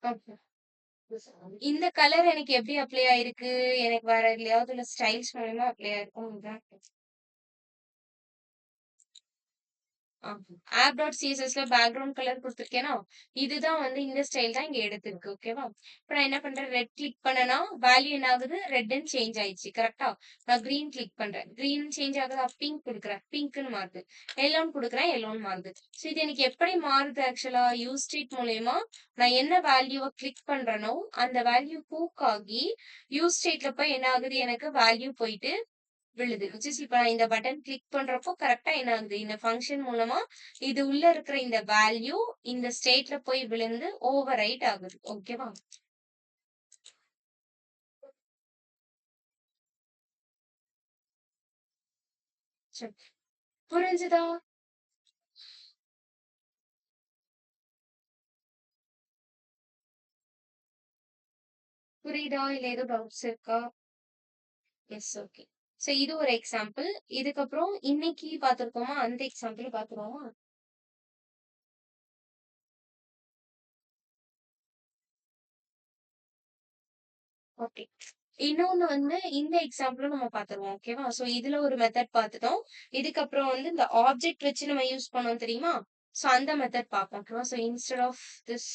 ஓகே. இந்த கலர் எனக்கு எப்படி அப்ளை ஆயிருக்கு, எனக்கு வேற எதுலயாவது ஸ்டைல்ஸ் மூலமா அப்ளை ஆயிருக்கும். ஆப் டாட் சிஎஸ்எஸ்ல பேக்ரவுண்ட் கலர் கொடுத்துருக்கேனா இதுதான் வந்து இந்த ஸ்டைல் தான் இங்க எடுத்திருக்கு ஓகேவா. இப்போ நான் என்ன பண்றேன், ரெட் கிளிக் பண்ணனா வேல்யூ என்ன ஆகுது, ரெட்னு சேஞ்ச் ஆயிடுச்சு கரெக்டா. நான் கிரீன் கிளிக் பண்றேன், கிரீன் சேஞ்ச் ஆகுதா, பிங்க் கொடுக்குறேன், பிங்க்னு மாறுது, எல்லோன்னு கொடுக்குறேன், எல்லோன்னு மாறுது. ஸோ இது எனக்கு எப்படி மாறுது ஆக்சுவலா, யூஸ் ஸ்ட்ரீட் மூலயமா நான் என்ன வேல்யூவை கிளிக் பண்றேனோ அந்த வேல்யூ ஹூக் ஆகி யூஸ் ஸ்ட்ரீட்ல போய் என்ன ஆகுது, எனக்கு வேல்யூ போயிட்டு விழுது. which is இப்ப நான் இந்த பட்டன் கிளிக் பண்றப்போ கரெக்டா என்ன ஆகுது, இந்த ஃபங்க்ஷன் மூலமா இது உள்ள இருக்கிற இந்த வேல்யூ இந்த ஸ்டேட்ல போய் விழுந்து ஓவர் ரைட் ஆகுது ஓகேவா. சரி, புரிஞ்சுதா? புரியுதா இல்ல ஏதோ டவுட்ஸ் இருக்கா? S okay. சோ இது ஒரு எக்ஸாம்பிள். இதுக்கப்புறம் இன்னைக்கு பார்த்திருக்கோமா அந்த எக்ஸாம்பிள் பார்த்துருவோமா. ஓகே, இன்னொன்னு வந்து இந்த எக்ஸாம்பிளும் நம்ம பார்த்துருவோம் ஓகேவா. சோ இதுல ஒரு மெத்தட் பார்த்துட்டோம். இதுக்கப்புறம் வந்து இந்த ஆப்ஜெக்ட் வச்சு நம்ம யூஸ் பண்ணோம் தெரியுமா, சோ அந்த மெத்தட் பார்ப்போம் ஓகேவா. சோ இன்ஸ்டெட் ஆஃப் திஸ்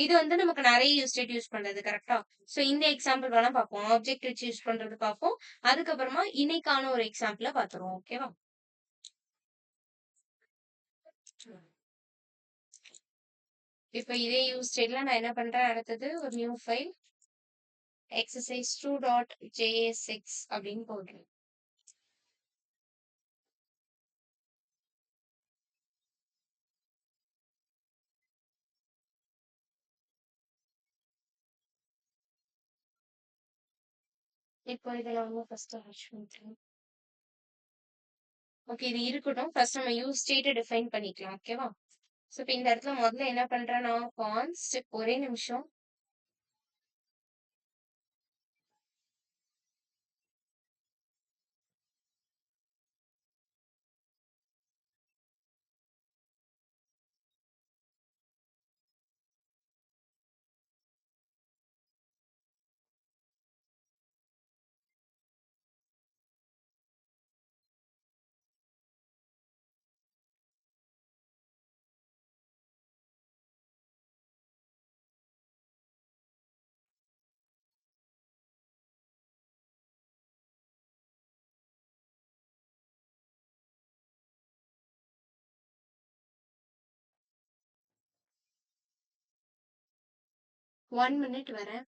இது வந்து நமக்கு நிறைய யூஸ் பண்றது கரெக்டா. சோ இந்த எக்ஸாம்பிள் வேணா பார்ப்போம், ஆப்ஜெக்ட் வச்சு யூஸ் பண்றது பார்ப்போம். அதுக்கப்புறமா இன்னைக்கான ஒரு எக்ஸாம்பிள பார்த்துருவோம் ஓகேவா. இப்போ இதே யூஸ் ஸ்டேட்ல நான் என்ன பண்றேன், அடுத்தது ஒரு நியூ ஃபைல் exercise 2.jsx அப்படின்னு போடுறேன். இப்போ இதுல வந்து ஃபர்ஸ்ட் ஓகே இது இருக்கட்டும், ஃபர்ஸ்ட் நம்ம யூஸ் ஸ்டேட்டை டிஃபைன் பண்ணிக்கலாம் ஓகேவா. ஸோ இப்போ இந்த இடத்துல முதல்ல என்ன பண்றேன்னா கான்ஸ்ட், ஒரே நிமிஷம், ஒன் மினிட் வரேன்.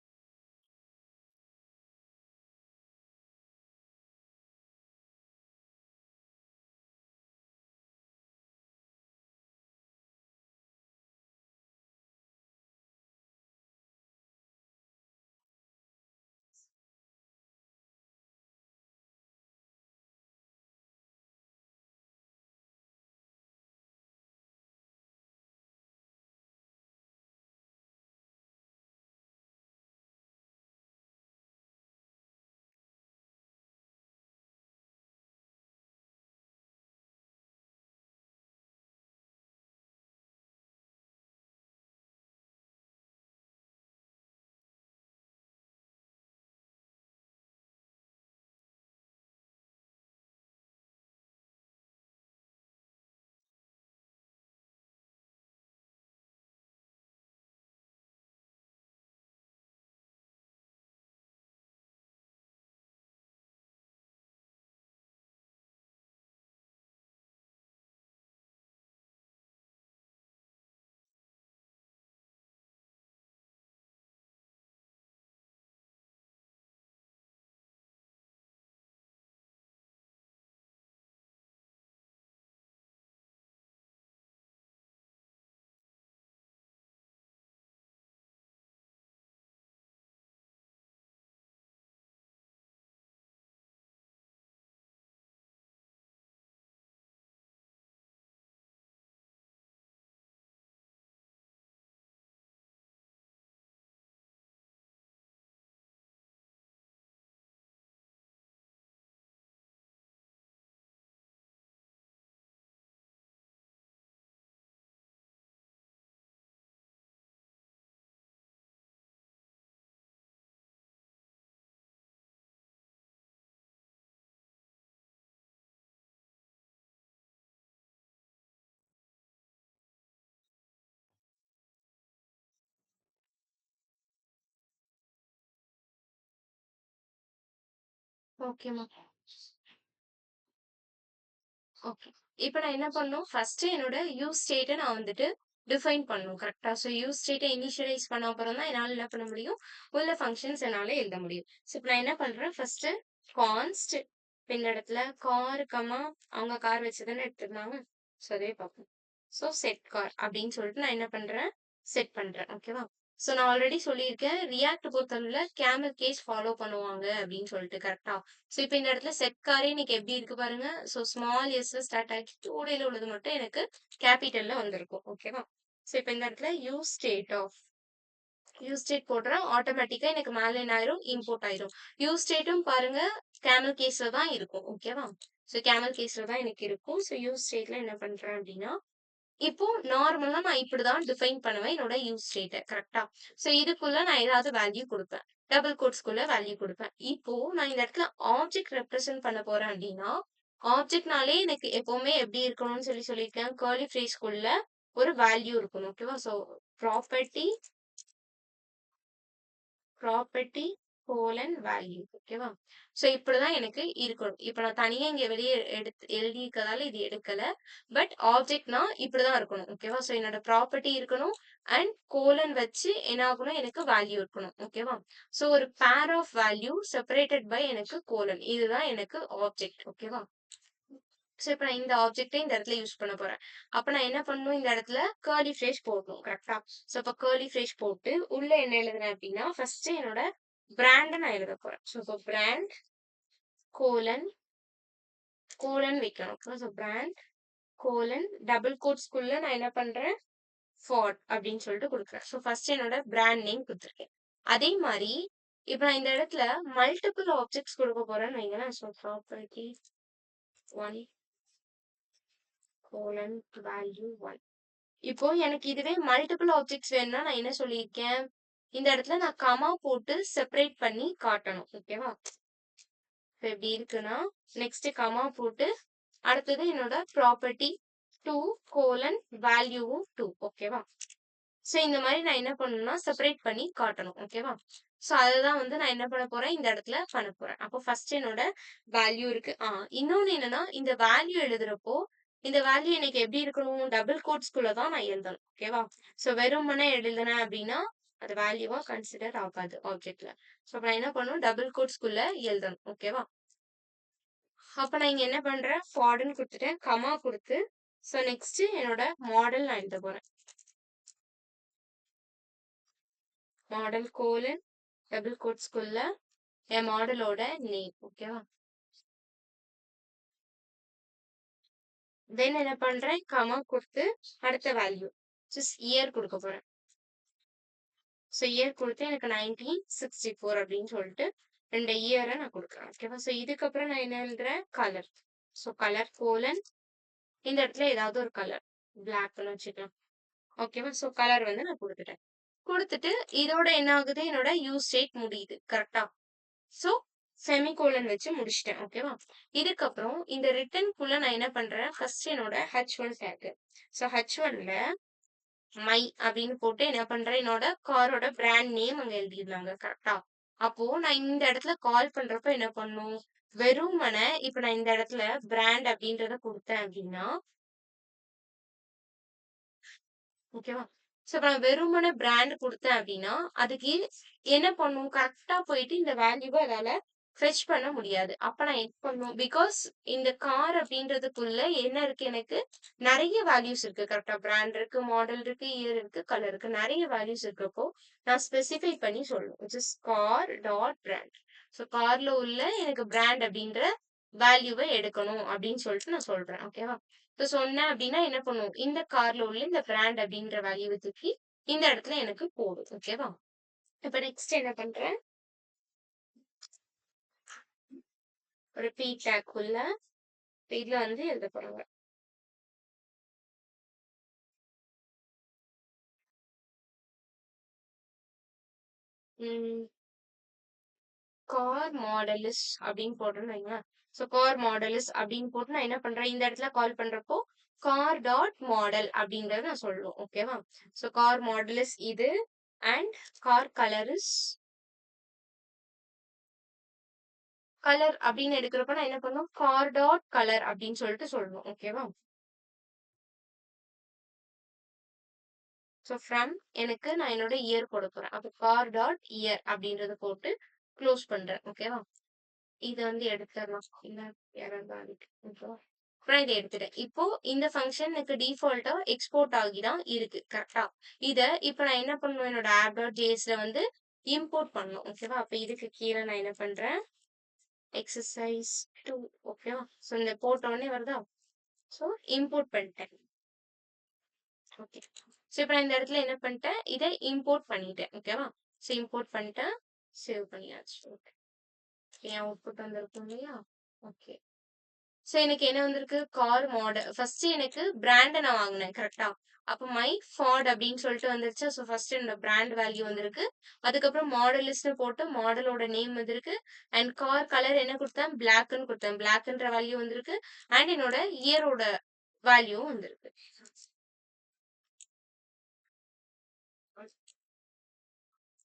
ஓகேம்மா. ஓகே. இப்ப நான் என்ன பண்ணணும்? ஃபர்ஸ்ட் என்னோட யூஸ் ஸ்டேட்ட நான் வந்துட்டு டிஃபைன் பண்ணணும். கரெக்ட்டா? ஸோ யூஸ் ஸ்டேட்ட இனிஷியலைஸ் பண்ண அப்புறம் தான் என்னால என்ன பண்ண முடியும்? உள்ள ஃபங்ஷன்ஸ் என்னால எழுத முடியும். ஸோ இப்ப நான் என்ன பண்றேன்? ஃபர்ஸ்ட் கான்ஸ்ட் இப்ப இந்த இடத்துல கார், அவங்க கார் வச்சு தானே எடுத்திருந்தாங்க. ஸோ அதே பார்ப்போம். ஸோ செட் கார் அப்படின்னு சொல்லிட்டு நான் என்ன பண்றேன்? செட் பண்றேன். ஓகேவா? ஸோ நான் ஆல்ரெடி சொல்லியிருக்கேன். ரியாக்ட் பொறுத்தளவுல கேமல் கேஸ் ஃபாலோ பண்ணுவாங்க அப்படின்னு சொல்லிட்டு. கரெக்ட்டா? ஸோ இப்ப இந்த இடத்துல செட் காரே இன்னைக்கு எப்படி இருக்கு பாருங்க. ஸோ ஸ்மால் எஸ்ல ஸ்டார்ட் ஆகி 2Dல உள்ளது மட்டும் எனக்கு கேபிட்டல்ல வந்திருக்கும். ஓகேவா? ஸோ இப்ப இந்த இடத்துல யூஸ் ஸ்டேட் போடுறேன். ஆட்டோமேட்டிக்கா எனக்கு மேல என்ன ஆயிரும்? இம்போர்ட் ஆயிரும். யூஸ் ஸ்டேட்டும் பாருங்க கேமல் கேஸ்ல தான் இருக்கும். ஓகேவா? ஸோ கேமல் கேஸ்ல தான் எனக்கு இருக்கும். ஸோ யூஸ் ஸ்டேட்ல என்ன பண்றேன் அப்படின்னா, இப்போ நார்மலா நான் இப்படிதான் டிஃபைன் பண்ணுவேன் என்னோட யூஸ் ஸ்டேட்ட. கரெக்ட்டா? ஸோ இதுக்குள்ள நான் ஏதாவது வேல்யூ குடுப்பேன். டபுள் கோட்ஸ்க்குள்ள வேல்யூ குடுப்பேன். இப்போ நான் இந்த இடத்துல ஆப்ஜெக்ட் ரெப்ரசன்ட் பண்ண போறேன் அப்டின்னா, ஆப்ஜெக்ட்னாலே எனக்கு எப்பவுமே எப்படி இருக்கணும்னு சொல்லியிருக்கேன். கர்லி பிரேஸ்க்குள்ள ஒரு வேல்யூ இருக்கணும். ஓகேவா? So property property colon value. ஓகேவா? ஸோ இப்படிதான் எனக்கு இருக்கணும். இப்ப நான் தனியா இங்க வெளிய எழுதியிருக்கதால இது எடுக்கல. பட் ஆப்ஜெக்ட்னா இப்படிதான் இருக்கணும். ஓகேவா? ஸோ என்னோட ப்ராப்பர்ட்டி இருக்கணும் அண்ட் கோலன் வச்சு என்ன ஆகணும்? எனக்கு வேல்யூ இருக்கணும். ஓகேவா? ஸோ ஒரு pair of value separated by எனக்கு கோலன். இதுதான் எனக்கு ஆப்ஜெக்ட். ஓகேவா? ஸோ இப்ப நான் இந்த ஆப்ஜெக்ட்டை இந்த இடத்துல யூஸ் பண்ண போறேன். அப்ப நான் என்ன பண்ணணும்? இந்த இடத்துல கர்லி பிரேஸ் போடணும். கரெக்ட்டா? ஸோ இப்ப கர்லி பிரேஸ் போட்டு உள்ள என்ன எழுதுறேன் அப்படின்னா, ஃபர்ஸ்ட் என்னோட பிராண்ட நான் எழுத போறேன். ஸோ இப்போ பிராண்ட் கோலன் கோலன் வைக்கணும். ஸோ பிராண்ட் கோலன் டபுள் கோட்ஸ்க்குள்ள நான் என்ன பண்றேன்? ஃபார்ட் அப்படின்னு சொல்லிட்டு கொடுக்குறேன். ஸோ ஃபர்ஸ்ட் என்னோட பிராண்ட் நேம் கொடுத்துருக்கேன். அதே மாதிரி இப்ப நான் இந்த இடத்துல மல்டிபிள் ஆப்ஜெக்ட்ஸ் கொடுக்க போறேன்னு வைங்களேன். So property 1 colon value 1. இப்போ எனக்கு இதுவே மல்டிபிள் ஆப்ஜெக்ட்ஸ் வேணும்னா நான் என்ன சொல்லியிருக்கேன்? இந்த இடத்துல நான் கமா போட்டு செப்பரேட் பண்ணி காட்டணும். ஓகேவா? இப்ப எப்படி இருக்குன்னா, நெக்ஸ்ட் கமா போட்டு அடுத்தது என்னோட ப்ராப்பர்ட்டி 2 கோலன் வேல்யூவும் 2. ஓகேவா? ஸோ இந்த மாதிரி நான் என்ன பண்ணணும்னா செப்பரேட் பண்ணி காட்டணும். ஓகேவா? ஸோ அதுதான் வந்து நான் என்ன பண்ண போறேன்? இந்த இடத்துல பண்ண போறேன். அப்போ ஃபர்ஸ்ட் என்னோட வேல்யூ இருக்கு. இன்னொன்னு என்னன்னா, இந்த வேல்யூ எழுதுறப்போ இந்த வேல்யூ எனக்கு எப்படி இருக்கணும்? டபுள் கோட்ஸ்குள்ள தான் நான் எழுதணும். ஓகேவா? ஸோ வெறுமனே எழுதுனேன் அப்படின்னா அது வேல்யூவா கன்சிடர் ஆகாது ஆப்ஜெக்ட்ல. ஸோ அப்ப நான் என்ன பண்ணணும்? டபுள் கோட்ஸ்குள்ள எழுதணும். ஓகேவா? அப்ப நான் இங்க என்ன பண்றேன்? ஃபார்ன்னு குடுத்துட்டேன். கமா குடுத்து ஸோ நெக்ஸ்ட் என்னோட மாடல் நான் எழுத போறேன். மாடல் கோலன் டபுள் கோட்ஸ்குள்ள என் மாடலோட நேம். ஓகேவா? தென் என்ன பண்றேன்? கமா குடுத்து அடுத்த வேல்யூ இயர் கொடுக்க போறேன். ஸோ இயர் கொடுத்து எனக்கு 1964 அப்படின்னு சொல்லிட்டு 2 இயரை நான் கொடுக்குறேன். ஓகேவா? ஸோ இதுக்கப்புறம் நான் என்ன எழுதுறேன்? கலர். ஸோ கலர் கோலன் இந்த இடத்துல ஏதாவது ஒரு கலர் பிளாக்னு வச்சுக்கலாம். ஓகேவா? ஸோ கலர் வந்து நான் கொடுத்துட்டேன். கொடுத்துட்டு இதோட என்ன ஆகுது? என்னோட யூஸ் ஸ்டேட் முடியுது. கரெக்டா? ஸோ செமிகோலன் வச்சு முடிச்சிட்டேன். ஓகேவா? இதுக்கப்புறம் இந்த ரிட்டர்ன்குள்ள நான் என்ன பண்றேன்? ஃபர்ஸ்ட் என்னோட H1 டேக். ஸோ H1ல மை அப்படின்னு போட்டு என்ன பண்றேன்? என்னோட காரோட பிராண்ட் நேம் அங்க எழுதிருந்தாங்க. கரெக்டா? அப்போ நான் இந்த இடத்துல கால் பண்றப்ப என்ன பண்ணும்? வெறுமனே இப்ப நான் இந்த இடத்துல பிராண்ட் அப்படின்றத கொடுத்தேன் அப்படின்னா ஓகேவா? ஸோ இப்ப நான் வெறுமனே பிராண்ட் குடுத்தேன் அப்டின்னா, அதுக்கு என்ன பண்ணும்? கரெக்ட்டா போயிட்டு இந்த வேல்யூவ அதால ஃபெட்ச் பண்ண முடியாது. அப்ப நான் என்ன பண்ணணும்? பிகாஸ் இந்த கார் அப்டின்றதுக்குள்ள என்ன இருக்கு எனக்கு? நெறைய வேல்யூஸ் இருக்கு. கரெக்ட்டா? பிராண்ட் இருக்கு, மாடல் இருக்கு, இயர் இருக்கு, கலர் இருக்கு. நெறைய வேல்யூஸ் இருக்கிறப்போ, நான் ஸ்பெசிஃபை பண்ணி சொல்லணும். Which his car dot brand. So கார்ல உள்ள எனக்கு பிராண்ட் அப்டின்ற வேல்யூவ எடுக்கணும் அப்டின்னு சொல்லிட்டு நான் சொல்றேன். ஓகேவா? இப்ப சொன்னேன் அப்படின்னா என்ன பண்ணும்? இந்த கார்ல உள்ள இந்த பிராண்ட் அப்படின்ற வேல்யூவை தூக்கி இந்த இடத்துல எனக்கு போடும். ஓகேவா? இப்ப நெக்ஸ்ட் என்ன பண்றேன்? ஒரு பி டேக் உள்ள இதுல வந்து எழுத போறாங்க. கார் மாடலிஸ் அப்படின்னு போட்டோம்னு வைங்களேன். ஸோ கார் மாடலிஸ் அப்படின்னு போட்டு நான் என்ன பண்றேன்? இந்த இடத்துல கால் பண்றப்போ கார் டாட் மாடல் அப்படின்றத நான் சொல்லணும். ஓகேவா? ஸோ கார் மாடலிஸ் இது அண்ட் கார் கலர் அப்படின்னு எடுக்கிறப்ப நான் என்ன பண்ணும் கார் டாட் கலர் அப்படின்னு சொல்லிட்டு சொல்லணும். ஓகேவா? ஸோ ஃப்ரம் எனக்கு நான் என்னோட இயர் போட போறேன். அப்போ கார் டாட் இயர் அப்படின்றத போட்டு க்ளோஸ் பண்றேன். ஓகேவா? இத வந்து எடுத்துடலாம். இல்ல எரர் தான் இருக்கு. ஓகேவா? அப்புறம் இத எடுத்துட்டேன். இப்போ இந்த ஃபங்ஷன் எனக்கு டிஃபால்ட்டா எக்ஸ்போர்ட் ஆகி தான் இருக்கு. கரெக்ட்டா? இத இப்ப நான் என்ன பண்ணணும், என்னோட app.jsல வந்து இம்போர்ட் பண்ணணும். ஓகேவா? அப்ப இதுக்கு கீழ நான் என்ன பண்றேன், எக்ஸர்சைஸ் 2 ஓகேவா? ஸோ இந்த போட்ட உடனே வருதா? ஸோ இம்போர்ட் பண்ணிட்டேன். ஓகே. ஸோ இப்ப நான் இந்த இடத்துல என்ன பண்ணிட்டேன், இத இம்போர்ட் பண்ணிட்டேன். ஓகேவா? ஸோ இம்போர்ட் பண்ணிட்டேன். சேவ் பண்ணியாச்சு. ஓகே. என் அவுட்புட் வந்திருக்கும் இல்லையா? ஓகே. ஸோ எனக்கு என்ன வந்திருக்கு? Car model. ஃபர்ஸ்ட் எனக்கு பிராண்ட நான் வாங்குனேன். கரெக்ட்டா? அப்ப மை ஃபார்ட் அப்படின்னு சொல்லிட்டு வந்துருச்சா? ஸோ ஃபர்ஸ்ட் என்னோட பிராண்ட் வேல்யூ வந்திருக்கு. அதுக்கப்புறம் மாடலிஸ்ட்னு போட்டு மாடலோட நேம் வந்திருக்கு. அண்ட் கார் கலர் என்ன குடுத்தேன்? பிளாக்ன்னு குடுத்தேன். பிளாக்ன்ற வேல்யூ வந்திருக்கு. அண்ட் என்னோட இயரோட வேல்யூவும் வந்திருக்கு.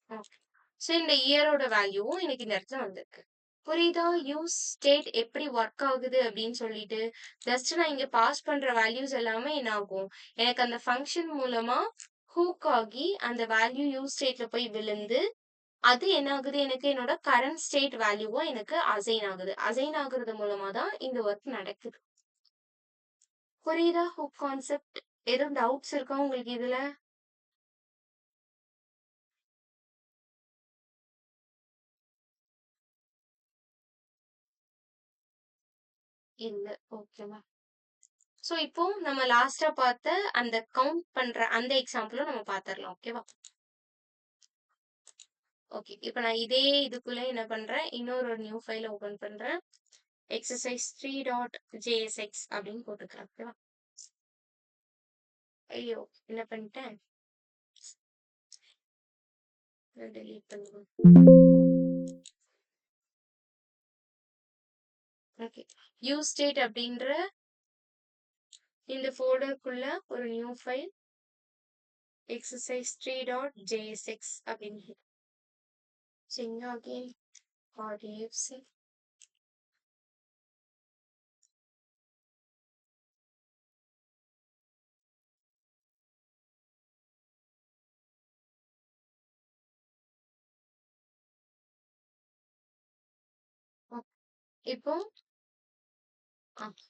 ஓகே. ஸோ இந்த இயரோட வேல்யூவும் எனக்கு இந்த இடத்துல வந்திருக்கு. புரியுதா? யூஸ் ஸ்டேட் எப்படி ஒர்க் ஆகுது அப்படின்னு சொல்லிட்டு. ஜஸ்ட் நான் இங்க பாஸ் பண்ற வேல்யூஸ் எல்லாமே என்ன ஆகும்? எனக்கு அந்த ஃபங்ஷன் மூலமா ஹூக் ஆகி அந்த வேல்யூ யூஸ் ஸ்டேட்ல போய் விழுந்து, அது என்ன ஆகுது? எனக்கு என்னோட கரண்ட் ஸ்டேட் வேல்யூவா எனக்கு அசைன் ஆகுது. அசைன் ஆகுறது மூலமா தான் இந்த ஒர்க் நடக்குது. புரியுதா ஹூக் கான்செப்ட்? எதுவும் டவுட்ஸ் இருக்கா உங்களுக்கு இதுல? இல்ல. ஓகேவா? சோ இப்போ நம்ம லாஸ்ட்டா பார்த்த அந்த கவுண்ட் பண்ற அந்த எக்ஸாம்பிளும் நம்ம பார்த்துரலாம். ஓகேவா? ஓகே. இப்ப நான் இதே இதுக்குள்ள என்ன பண்றேன், இன்னொரு நியூ ஃபைல் ஓப்பன் பண்றேன். எக்ஸர்சைஸ் 3.jsx அப்படின்னு போட்டுக்கிறேன். ஓகேவா? ஐயோ! என்ன பண்ணிட்டேன்? டெலீட் பண்ணுங்க. ஓகே. யூஸ் ஸ்டேட் அப்படின்ற இந்த ஃபோல்டருக்குள்ள ஒரு நியூ ஃபைல் எக்ஸர்சைஸ் 3.jsx அப்படின்னு சிங் அகைன் RFC. இப்போ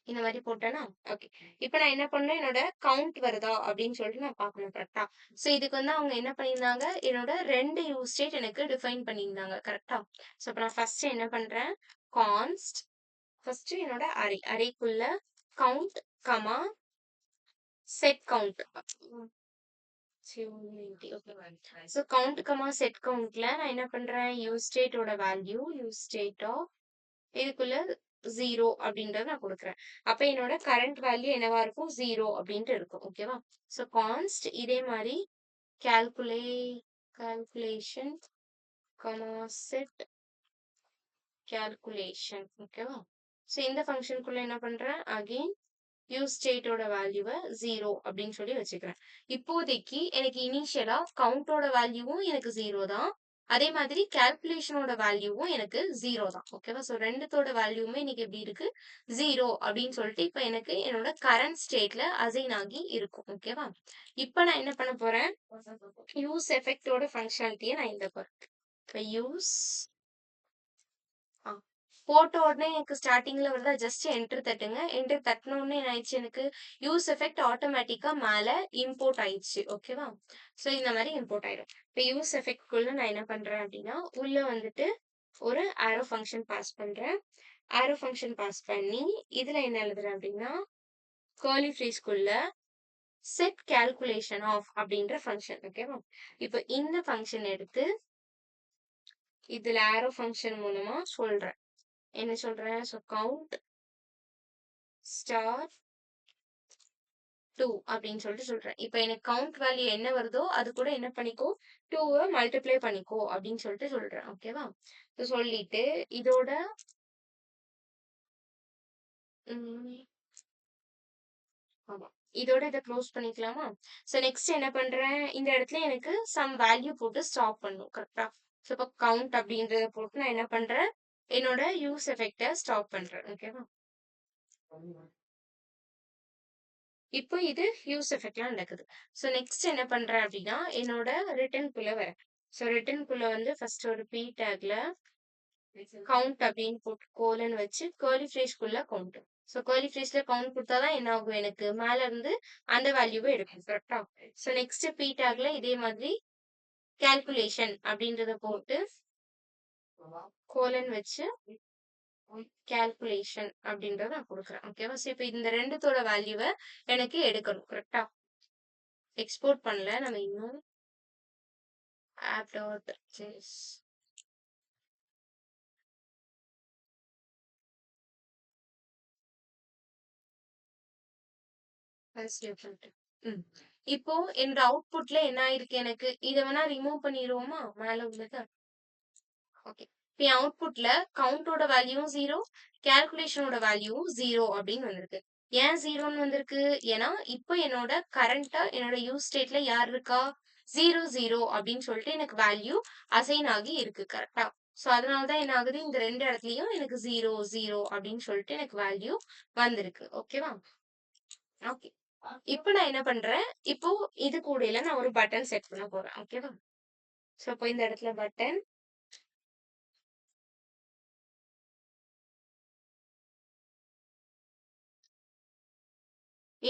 இந்த மாரி போட்டேனா? ஓகே. இப்ப நான் என்ன பண்ணேன், என்னோட கவுண்ட் வருதா அப்படின்னு சொல்லிட்டு நான் பார்க்கணும். கரெக்ட்டா? சோ இதுக்கு வந்து அவங்க என்ன பண்ணியிருந்தாங்க, என்னோட 2 யூஸ் ஸ்டேட் எனக்கு டிஃபைன் பண்ணியிருந்தாங்க. கரெக்ட்டா? சோ அப்ப நான் ஃபர்ஸ்ட் என்ன பண்றேன், கான்ஸ்ட் ஃபர்ஸ்ட் என்னோட அரேக்குள்ள count, comma set count. So count, comma set கவுண்ட்ல நான் என்ன பண்றேன், யூஸ் ஸ்டேட்டோட வேல்யூ யூஸ் ஸ்டேட் ஆஃப் இதுக்குள்ள 0 அப்படின்றத நான் குடுக்குறேன். அப்ப என்னோட கரண்ட் வேல்யூ என்னவா இருக்கும்? 0 அப்படின்ட்டு இருக்கும். ஓகேவா? சோ கான்ஸ்ட் இதே மாரி கால்குலே கால்குலேஷன், கமா செட் கால்குலேஷன். ஓகேவா? சோ இந்த ஃபங்ஷனுக்குள்ள என்ன பண்றேன், அகைன் யூஸ் ஸ்டேட்டோட வேல்யூவ 0 அப்படின்னு சொல்லி வச்சுக்கிறேன். இப்போதைக்கு எனக்கு இனிஷியலா கவுண்டோட வேல்யூவும் எனக்கு 0 தான். அதே மாதிரி கால்குலேஷனோட வேல்யூவும் எனக்கு 0 தான். ஓகேவா? சோ 2தோட வேல்யூமே இன்னைக்கு எப்படி இருக்கு? 0 அப்படின்னு சொல்லிட்டு இப்ப எனக்கு என்னோட கரண்ட் ஸ்டேட்ல அசைன் ஆகி இருக்கும். ஓகேவா? இப்ப நான் என்ன பண்ண போறேன்? யூஸ் எஃபெக்ட்டோட ஃபங்க்ஷனாலிட்டிய நான் இந்த போறேன். இப்ப யூஸ் போட்ட உடனே எனக்கு ஸ்டார்டிங்ல வருதா, ஜஸ்ட் என்டர் தட்டுங்க. என்டர் தட்டுன உடனே என்ன ஆயிடுச்சு, எனக்கு யூஸ் எஃபெக்ட் ஆட்டோமேட்டிக்கா மேல இம்போர்ட் ஆயிடுச்சு. ஓகேவா? சோ இந்த மாதிரி இம்போர்ட் ஆயிடும். இப்ப யூஸ் எஃபெக்ட் குள்ள நான் என்ன பண்றேன் அப்படின்னா, உள்ள வந்துட்டு ஒரு ஆரோ ஃபங்க்ஷன் பாஸ் பண்றேன். ஆரோ ஃபங்க்ஷன் பாஸ் பண்ணி இதுல என்ன எழுதுறேன் அப்படின்னா, கர்லி ஃப்ரீஸ்க்குள்ள செட் கால்குலேஷன் ஆஃப் அப்படின்ற ஃபங்க்ஷன். ஓகேவா? இப்போ இந்த ஃபங்க்ஷன் எடுத்து இதுல ஆரோ ஃபங்க்ஷன் மூலமா சொல்றேன். என்ன சொல்றேன்? சோ கவுண்ட் ஸ்டார் 2 அப்படின்னு சொல்லிட்டு சொல்றேன். இப்ப எனக்கு கவுண்ட் வேல்யூ என்ன வருதோ அது கூட என்ன பண்ணிக்கோ, 2 மல்டிப்ளை பண்ணிக்கோ அப்படின்னு சொல்லிட்டு சொல்றேன். ஓகேவா? சொல்லிட்டு இதோட உம் ஆமா. இதோட இத க்ளோஸ் பண்ணிக்கலாமா? சோ நெக்ஸ்ட் என்ன பண்றேன், இந்த இடத்துல எனக்கு சம் வேல்யூ போட்டு ஸ்டாப் பண்ணும். கரெக்ட்டா? சோ இப்ப கவுண்ட் அப்படின்றத போட்டு நான் என்ன பண்றேன், என்னோட யூஸ் எஃபெக்ட ஸ்டாப் பண்றேன். ஓகேவா? இப்போ இது யூஸ் எஃபெக்ட்லாம் நடக்குது. ஸோ நெக்ஸ்ட் என்ன பண்றேன் அப்படின்னா, என்னோட ரிட்டர்ன்குள்ள வரேன். ஸோ ரிட்டர்ன்குள்ள வந்து ஃபர்ஸ்ட் ஒரு பி டேக்ல கவுண்ட் அப்படின்னு போட்டு கோலன் வச்சு கர்லி ஃப்ரேஸ்க்குள்ள கவுண்ட். ஸோ கர்லி ஃப்ரேஸ்ல கவுண்ட் கொடுத்தாதான் என்ன ஆகும், எனக்கு மேல இருந்து அந்த வேல்யூவை எடுக்கும். கரெக்டா? ஸோ நெக்ஸ்ட் பி டேக்ல இதே மாதிரி கால்குலேஷன் அப்படின்றத போட்டு கோலன் வச்சு கால்குலேஷன் அப்படின்றத நான் கொடுக்குறேன். ஓகேவா? ஸோ இப்போ இந்த ரெண்டுத்தோட வேல்யூவை எனக்கு எடுக்கணும். கரெக்டா? எக்ஸ்போர்ட் பண்ணல நம்ம இன்னும் app dot js save பண்ணிட்டேன். இப்போ என்னோட அவுட்புட்ல என்ன ஆயிருக்கு, எனக்கு இதை வேணா ரிமூவ் பண்ணிடுவோமா மேல உள்ளது? ஓகே. இப்போ என் அவுட்புட்ல கவுண்டோட வேல்யூவும் 0, கால்குலேஷனோட வேல்யூவும் 0 அப்படின்னு வந்திருக்கு. ஏன் 0ன்னு வந்திருக்கு? ஏன்னா இப்போ என்னோட கரண்டா என்னோட யூஸ் ஸ்டேட்ல யார் இருக்கா, 0 0 அப்படின்னு சொல்லிட்டு எனக்கு வேல்யூ அசைன் ஆகி இருக்கு. கரெக்டா? ஸோ அதனாலதான் என்ன ஆகுது, இந்த ரெண்டு இடத்துலயும் எனக்கு 0 0 அப்படின்னு சொல்லிட்டு எனக்கு வேல்யூ வந்திருக்கு. ஓகேவா? ஓகே. இப்போ நான் என்ன பண்றேன், இப்போ இது கூடல நான் ஒரு பட்டன் செட் பண்ண போறேன். ஓகேவா? ஸோ இப்போ இந்த இடத்துல பட்டன்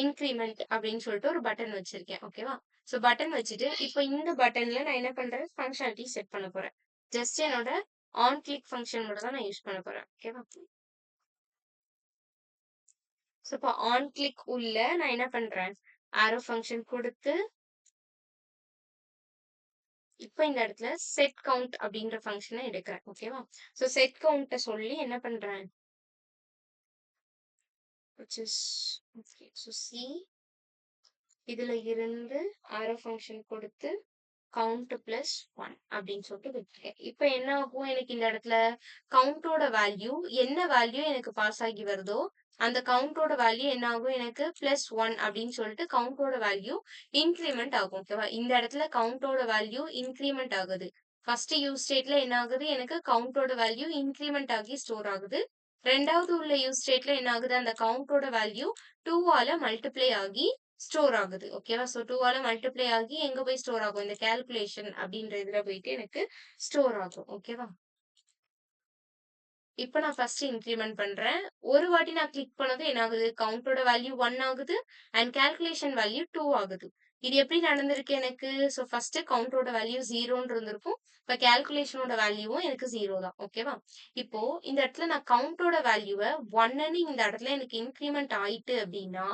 இன்கிரிமெண்ட் அப்படின்னு சொல்லிட்டு ஒரு பட்டன் வச்சிருக்கேன். ஓகேவா? ஸோ பட்டன் வச்சுட்டு இப்போ இந்த பட்டன்ல நான் என்ன பண்றேன், ஃபங்க்ஷனாலிட்டி செட் பண்ண போறேன். ஜஸ்ட் என்னோட ஆன் கிளிக் ஃபங்க்ஷன் மட்டும் தான் நான் யூஸ் பண்ண போறேன். ஓகேவா? ஸோ இப்போ ஆன் கிளிக் உள்ள நான் என்ன பண்றேன், ஆரோ ஃபங்க்ஷன் கொடுத்து இப்போ இந்த இடத்துல செட் கவுண்ட் அப்படின்ற ஃபங்க்ஷனை எடுக்கிறேன். ஓகேவா? ஸோ செட் கவுண்ட்டை சொல்லி என்ன பண்றேன், which is okay. So C இதுல இருந்து ஆரோ ஃபங்க்ஷன் கொடுத்து கவுண்ட் பிளஸ் 1 அப்படின்னு சொல்லிட்டு விட்டுருக்கேன். இப்போ என்ன ஆகும், எனக்கு இந்த இடத்துல கவுண்டோட வேல்யூ என்ன வேல்யூ எனக்கு பாஸ் ஆகி வருதோ அந்த கவுண்டோட வேல்யூ என்ன ஆகும், எனக்கு பிளஸ் 1 அப்படின்னு சொல்லிட்டு கவுண்டோட வேல்யூ இன்க்ரிமெண்ட் ஆகும். ஓகேவா? இந்த இடத்துல கவுண்டோட வேல்யூ இன்க்ரிமெண்ட் ஆகுது. ஃபர்ஸ்ட் யூஸ் ஸ்டேட்ல என்ன ஆகுது, எனக்கு கவுண்டோட வேல்யூ இன்க்ரிமெண்ட் ஆகி ஸ்டோர் ஆகுது. ரெண்டாவது உள்ள யூஸ் ஸ்டேட்ல என்ன ஆகுது, அந்த கவுண்டோட வேல்யூ 2 ஆல மல்டிப்ளை ஆகி ஸ்டோர் ஆகுது. ஓகேவா? ஸோ 2 ஆல மல்டிப்ளை ஆகி எங்க போய் ஸ்டோர் ஆகும், இந்த கால்குலேஷன் அப்படின்ற இதுல போயிட்டு எனக்கு ஸ்டோர் ஆகும். ஓகேவா? இப்போ நான் ஃபர்ஸ்ட் இன்க்ரிமெண்ட் பண்றேன். ஒரு வாட்டி நான் கிளிக் பண்ணது என்ன ஆகுது, கவுண்டோட வேல்யூ 1 ஆகுது அண்ட் கால்குலேஷன் வேல்யூ 2 ஆகுது. இது எப்படி நடந்திருக்கு எனக்கு, ஸோ ஃபர்ஸ்ட் கவுண்டோட வேல்யூ 0ன்னு இருந்திருக்கும். இப்போ கால்குலேஷனோட வேல்யூவும் எனக்கு 0 தான். ஓகேவா? இப்போ இந்த இடத்துல நான் கவுண்டோட வேல்யூவை 1ன்னு இந்த இடத்துல எனக்கு இன்க்ரிமெண்ட் ஆயிட்டு அப்படின்னா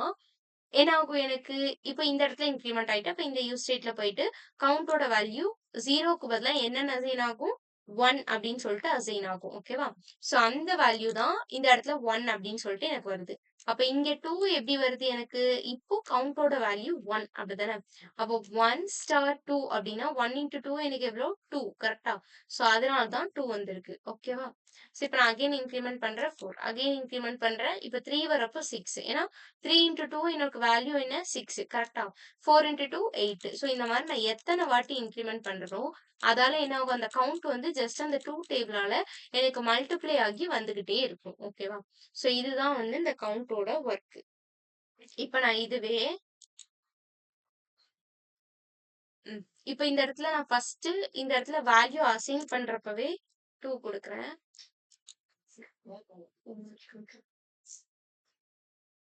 என்ன ஆகும், எனக்கு இப்போ இந்த இடத்துல இன்க்ரிமெண்ட் ஆயிட்டு அப்ப இந்த யூஸ் ஸ்டேட்ல போயிட்டு கவுண்டோட வேல்யூ 0க்கு பதிலா என்னென்ன அசைன் ஆகும், 1 அப்படின்னு சொல்லிட்டு அசைன் ஆகும். ஓகேவா? சோ அந்த வேல்யூ தான் இந்த இடத்துல 1 அப்படின்னு சொல்லிட்டு எனக்கு வருது. அப்ப இங்க 2 எப்படி வருது எனக்கு, இப்போ கவுண்டோட வேல்யூ 1 அப்படிதானே. அப்போ 1 ஸ்டார் 2 அப்படின்னா 1 இன்டு 2 எனக்கு எவ்வளவு 2. கரெக்டா? சோ அதனால தான் 2 வந்திருக்கு. ஓகேவா? சோ இப்போ நான் அகைன் இன்க்ரிமெண்ட் பண்றேன் 4, அகைன் இன்க்ரிமெண்ட் பண்றேன். இப்போ 3 வரப்போ 6. ஏன்னா 3 இன்டு 2 எனக்கு வேல்யூ என்ன 6. கரெக்டா? 4 இன்டு 2 8. ஸோ இந்த மாதிரி நான் எத்தனை வாட்டி இன்க்ரிமெண்ட் பண்றனோ அதால என்ன ஆகும், அந்த கவுண்ட் வந்து ஜஸ்ட் அந்த 2 டேபிளால எனக்கு மல்டிப்ளை ஆகி வந்துகிட்டே இருக்கும். ஓகேவா? ஸோ இதுதான் வந்து இந்த கவுண்டோட ஒர்க். இப்ப நான் இதுவே இப்ப இந்த இடத்துல நான் ஃபர்ஸ்ட் இந்த இடத்துல வேல்யூ அசைன் பண்றப்பவே 2 கொடுக்குறேன்.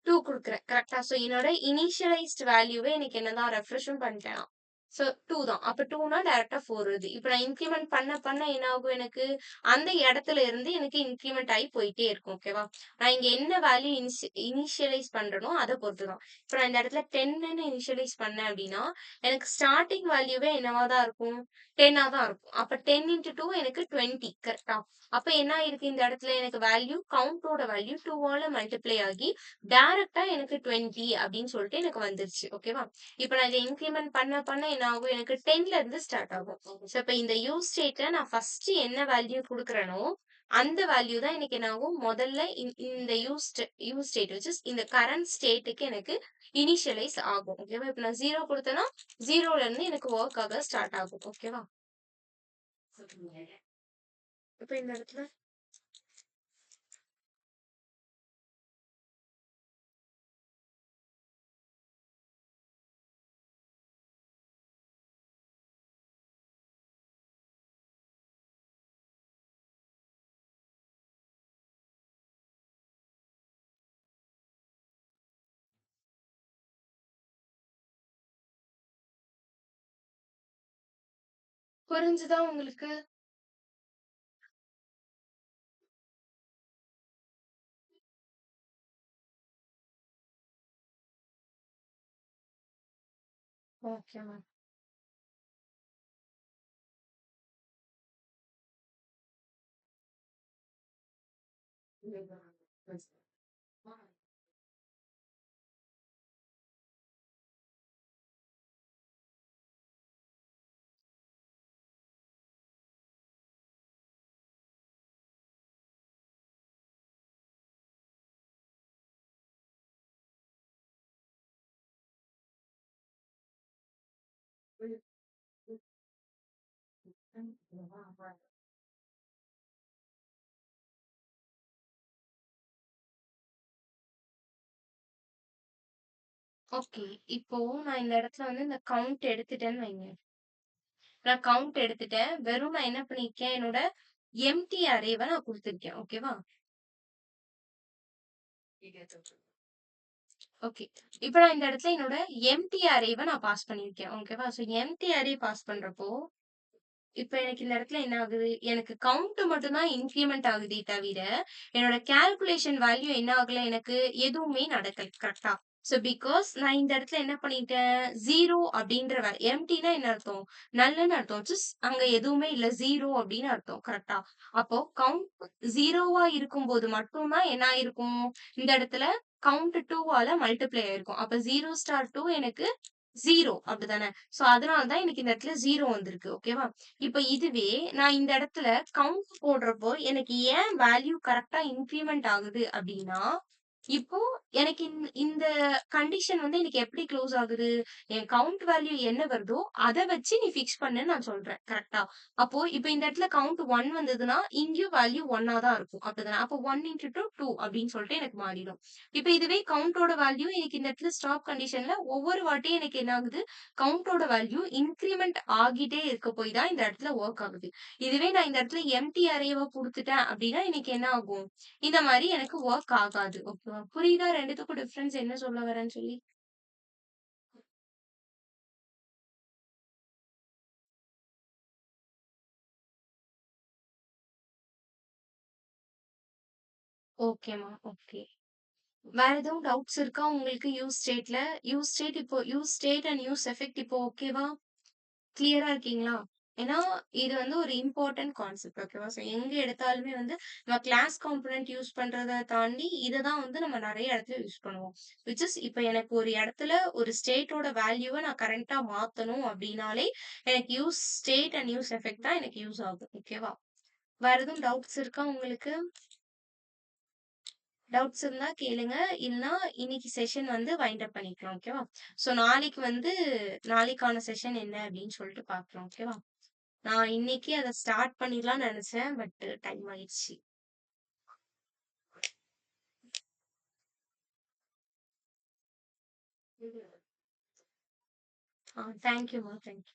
2 குடுக்குறேன். கரெக்ட்டா? சோ என்னோட இனிஷியலைஸ்ட் வேல்யூவே எனக்கு என்னதான் ரெஃப்ரெஷும் பண்ணிட்டேன். சோ 2 தான். அப்ப 2னா டைரக்ட்டா 4 வருது. இப்ப நான் இன்கிரிமெண்ட் பண்ண பண்ண என்ன ஆகும் எனக்கு, அந்த இடத்துல இருந்து எனக்கு இன்கிரிமெண்ட் ஆகி போயிட்டே இருக்கும். ஓகேவா? நான் இங்க என்ன வேல்யூ இனிஷியலைஸ் பண்றேனோ அத பொறுத்து தான். இப்ப நான் இந்த இடத்துல 10ன்னு இனிஷியலைஸ் பண்ணேன் அப்படின்னா, எனக்கு ஸ்டார்ட்டிங் வேல்யூவே என்னவா தான் இருக்கும்? 10ஆ தான் இருக்கும். அப்ப 10 இன்டு 2 எனக்கு 20. கரெக்ட்டா? அப்ப என்ன ஆயிருக்கு இந்த இடத்துல எனக்கு வேல்யூ கவுண்டோட வேல்யூ 2 ஆல மல்டிப்ளை ஆகி டைரக்ட்டா எனக்கு 20 அப்படின்னு சொல்லிட்டு எனக்கு வந்துருச்சு. ஓகேவா? இப்ப நான் இதை இன்கிரிமெண்ட் பண்ண பண்ண என்ன ஆகும், எனக்கு 10ல இருந்து ஸ்டார்ட் ஆகும். சோ இப்ப இந்த யூஸ் ஸ்டேட்ல நான் ஃபர்ஸ்ட் என்ன வேல்யூ குடுக்குறேனோ அந்த வேல்யூ தான் எனக்கு என்ன ஆகும், முதல்ல இந்த யூஸ் ஸ்டேட் which is இந்த கரண்ட் ஸ்டேட்டுக்கு எனக்கு இனிஷியலைஸ் ஆகும். ஓகேவா? இப்ப நான் 0 கொடுத்தேன்னா 0ல இருந்து எனக்கு ஒர்க் ஆக ஸ்டார்ட் ஆகும். ஓகேவா? இப்ப இந்த இடத்துல புரிஞ்சுதா உங்களுக்கு? Okay ma'am. ஓகே. இப்போ நான் இந்த இடத்துல வந்து இந்த கவுண்ட் எடுத்துட்டேன்னு வைங்க. நான் கவுண்ட் எடுத்துட்டேன். வெறும் நான் என்ன பண்ணியிருக்கேன், என்னோட எம்ப்டி அரேவ நான் குடுத்துருக்கேன். ஓகேவா? ஓகே. இப்ப நான் இந்த இடத்துல என்னோட எம்ப்டி அரேவ நான் பாஸ் பண்ணியிருக்கேன். ஓகேவா? ஸோ எம்ப்டி அரே பாஸ் பண்றப்போ, இப்ப எனக்கு இந்த இடத்துல என்ன ஆகுது? எனக்கு கவுண்ட் மட்டும் தான் இன்கிரிமென்ட் ஆகுதே தவிர, என்னோட கால்குலேஷன் வேல்யூ என்ன ஆகல எனக்கு? எதுவுமே நடக்கல. கரெக்ட்டா? ஸோ பிகாஸ் நான் இந்த இடத்துல என்ன பண்ணிட்டேன்? 0 அப்படின்ற எம்ப்டின்னா என்ன அர்த்தம்? நல்ன்னு அர்த்தம். அங்க எதுவுமே இல்ல. 0 அப்படின்னு அர்த்தம். கரெக்ட்டா? அப்போ கவுண்ட் 0வா இருக்கும்போது மட்டும் தான் என்ன ஆயிருக்கும்? இந்த இடத்துல கவுண்ட் 2வால மல்டிப்ளை ஆயிருக்கும். அப்ப 0*2 எனக்கு 0 அப்படிதானே? சோ அதனால தான் எனக்கு இந்த இடத்துல 0 வந்திருக்கு. ஓகேவா? இப்ப இதுவே நான் இந்த இடத்துல கவுண்ட் போடுறப்போ எனக்கு ஏன் வேல்யூ கரெக்ட்டா இன்கிரிமென்ட் ஆகுது அப்படின்னா, இப்போ எனக்கு இந்த கண்டிஷன் வந்து எனக்கு எப்படி க்ளோஸ் ஆகுது? என் கவுண்ட் வேல்யூ என்ன வருதோ, அத வச்சு நீ ஃபிக்ஸ் பண்ணுன்னு நான் சொல்றேன். கரெக்ட்டா? அப்போ இப்ப இந்த இடத்துல கவுண்ட் 1 வந்ததுன்னா, இங்கேயும் வேல்யூ 1ஆ தான் இருக்கும். அப்படிதானே? அப்போ 1 இன்டு 2 2 அப்படின்னு சொல்லிட்டு எனக்கு மாறிடும். இப்ப இதுவே கவுண்டோட வேல்யூ எனக்கு இந்த இடத்துல ஸ்டாப் கண்டிஷன்ல ஒவ்வொரு வாட்டியும் எனக்கு என்ன ஆகுது? கவுண்டோட வேல்யூ இன்கிரிமென்ட் ஆகிட்டே இருக்க போய் தான் இந்த இடத்துல வொர்க் ஆகுது. இதுவே நான் இந்த இடத்துல எம்ப்டி அரேவா குடுத்துட்டேன் அப்படின்னா, எனக்கு என்ன ஆகும்? இந்த மாரி எனக்கு வொர்க் ஆகாது. ஓகேவா? புரியுதா 2த்துக்கும் டிஃபரன்ஸ் என்ன சொல்ல வரேன்னு சொல்லி? ஓகேம்மா. ஓகே. வேற எதுவும் டவுட்ஸ் இருக்கா உங்களுக்கு யூஸ் ஸ்டேட்ல? Use state and use effect இப்போ ஓகேவா? கிளியரா இருக்கீங்களா? ஏன்னா, இது வந்து ஒரு இம்பார்ட்டன்ட் கான்செப்ட். ஓகேவா? ஸோ எங்க எடுத்தாலுமே வந்து நம்ம கிளாஸ் காம்போனன்ட் யூஸ் பண்றத தாண்டி, இத தான் வந்து நம்ம நெறைய இடத்துல யூஸ் பண்ணுவோம். விச் இஸ் இப்ப எனக்கு ஒரு இடத்துல ஒரு ஸ்டேட்டோட வேல்யூவ நான் கரண்ட்டா மாத்தணும் அப்டின்னாலே, எனக்கு use state and use effect தான் எனக்கு யூஸ் ஆகும். ஓகேவா? வேற எதுவும் டவுட்ஸ் இருக்கா உங்களுக்கு? டவுட்ஸ் இருந்தா கேளுங்க. இல்லன்னா இன்னைக்கு செஷன் வந்து வைண்ட் அப் பண்ணிக்கலாம். ஓகேவா? ஸோ நாளைக்கு வந்து நாளைக்கான செஷன் என்ன அப்டின்னு சொல்லிட்டு பார்க்கலாம். ஓகேவா? நான் இன்னைக்கு அத ஸ்டார்ட் பண்ணிடலாம்னு நெனச்சேன். பட் டைம் ஆயிடுச்சு. தேங்க் யூ மா. Thank you.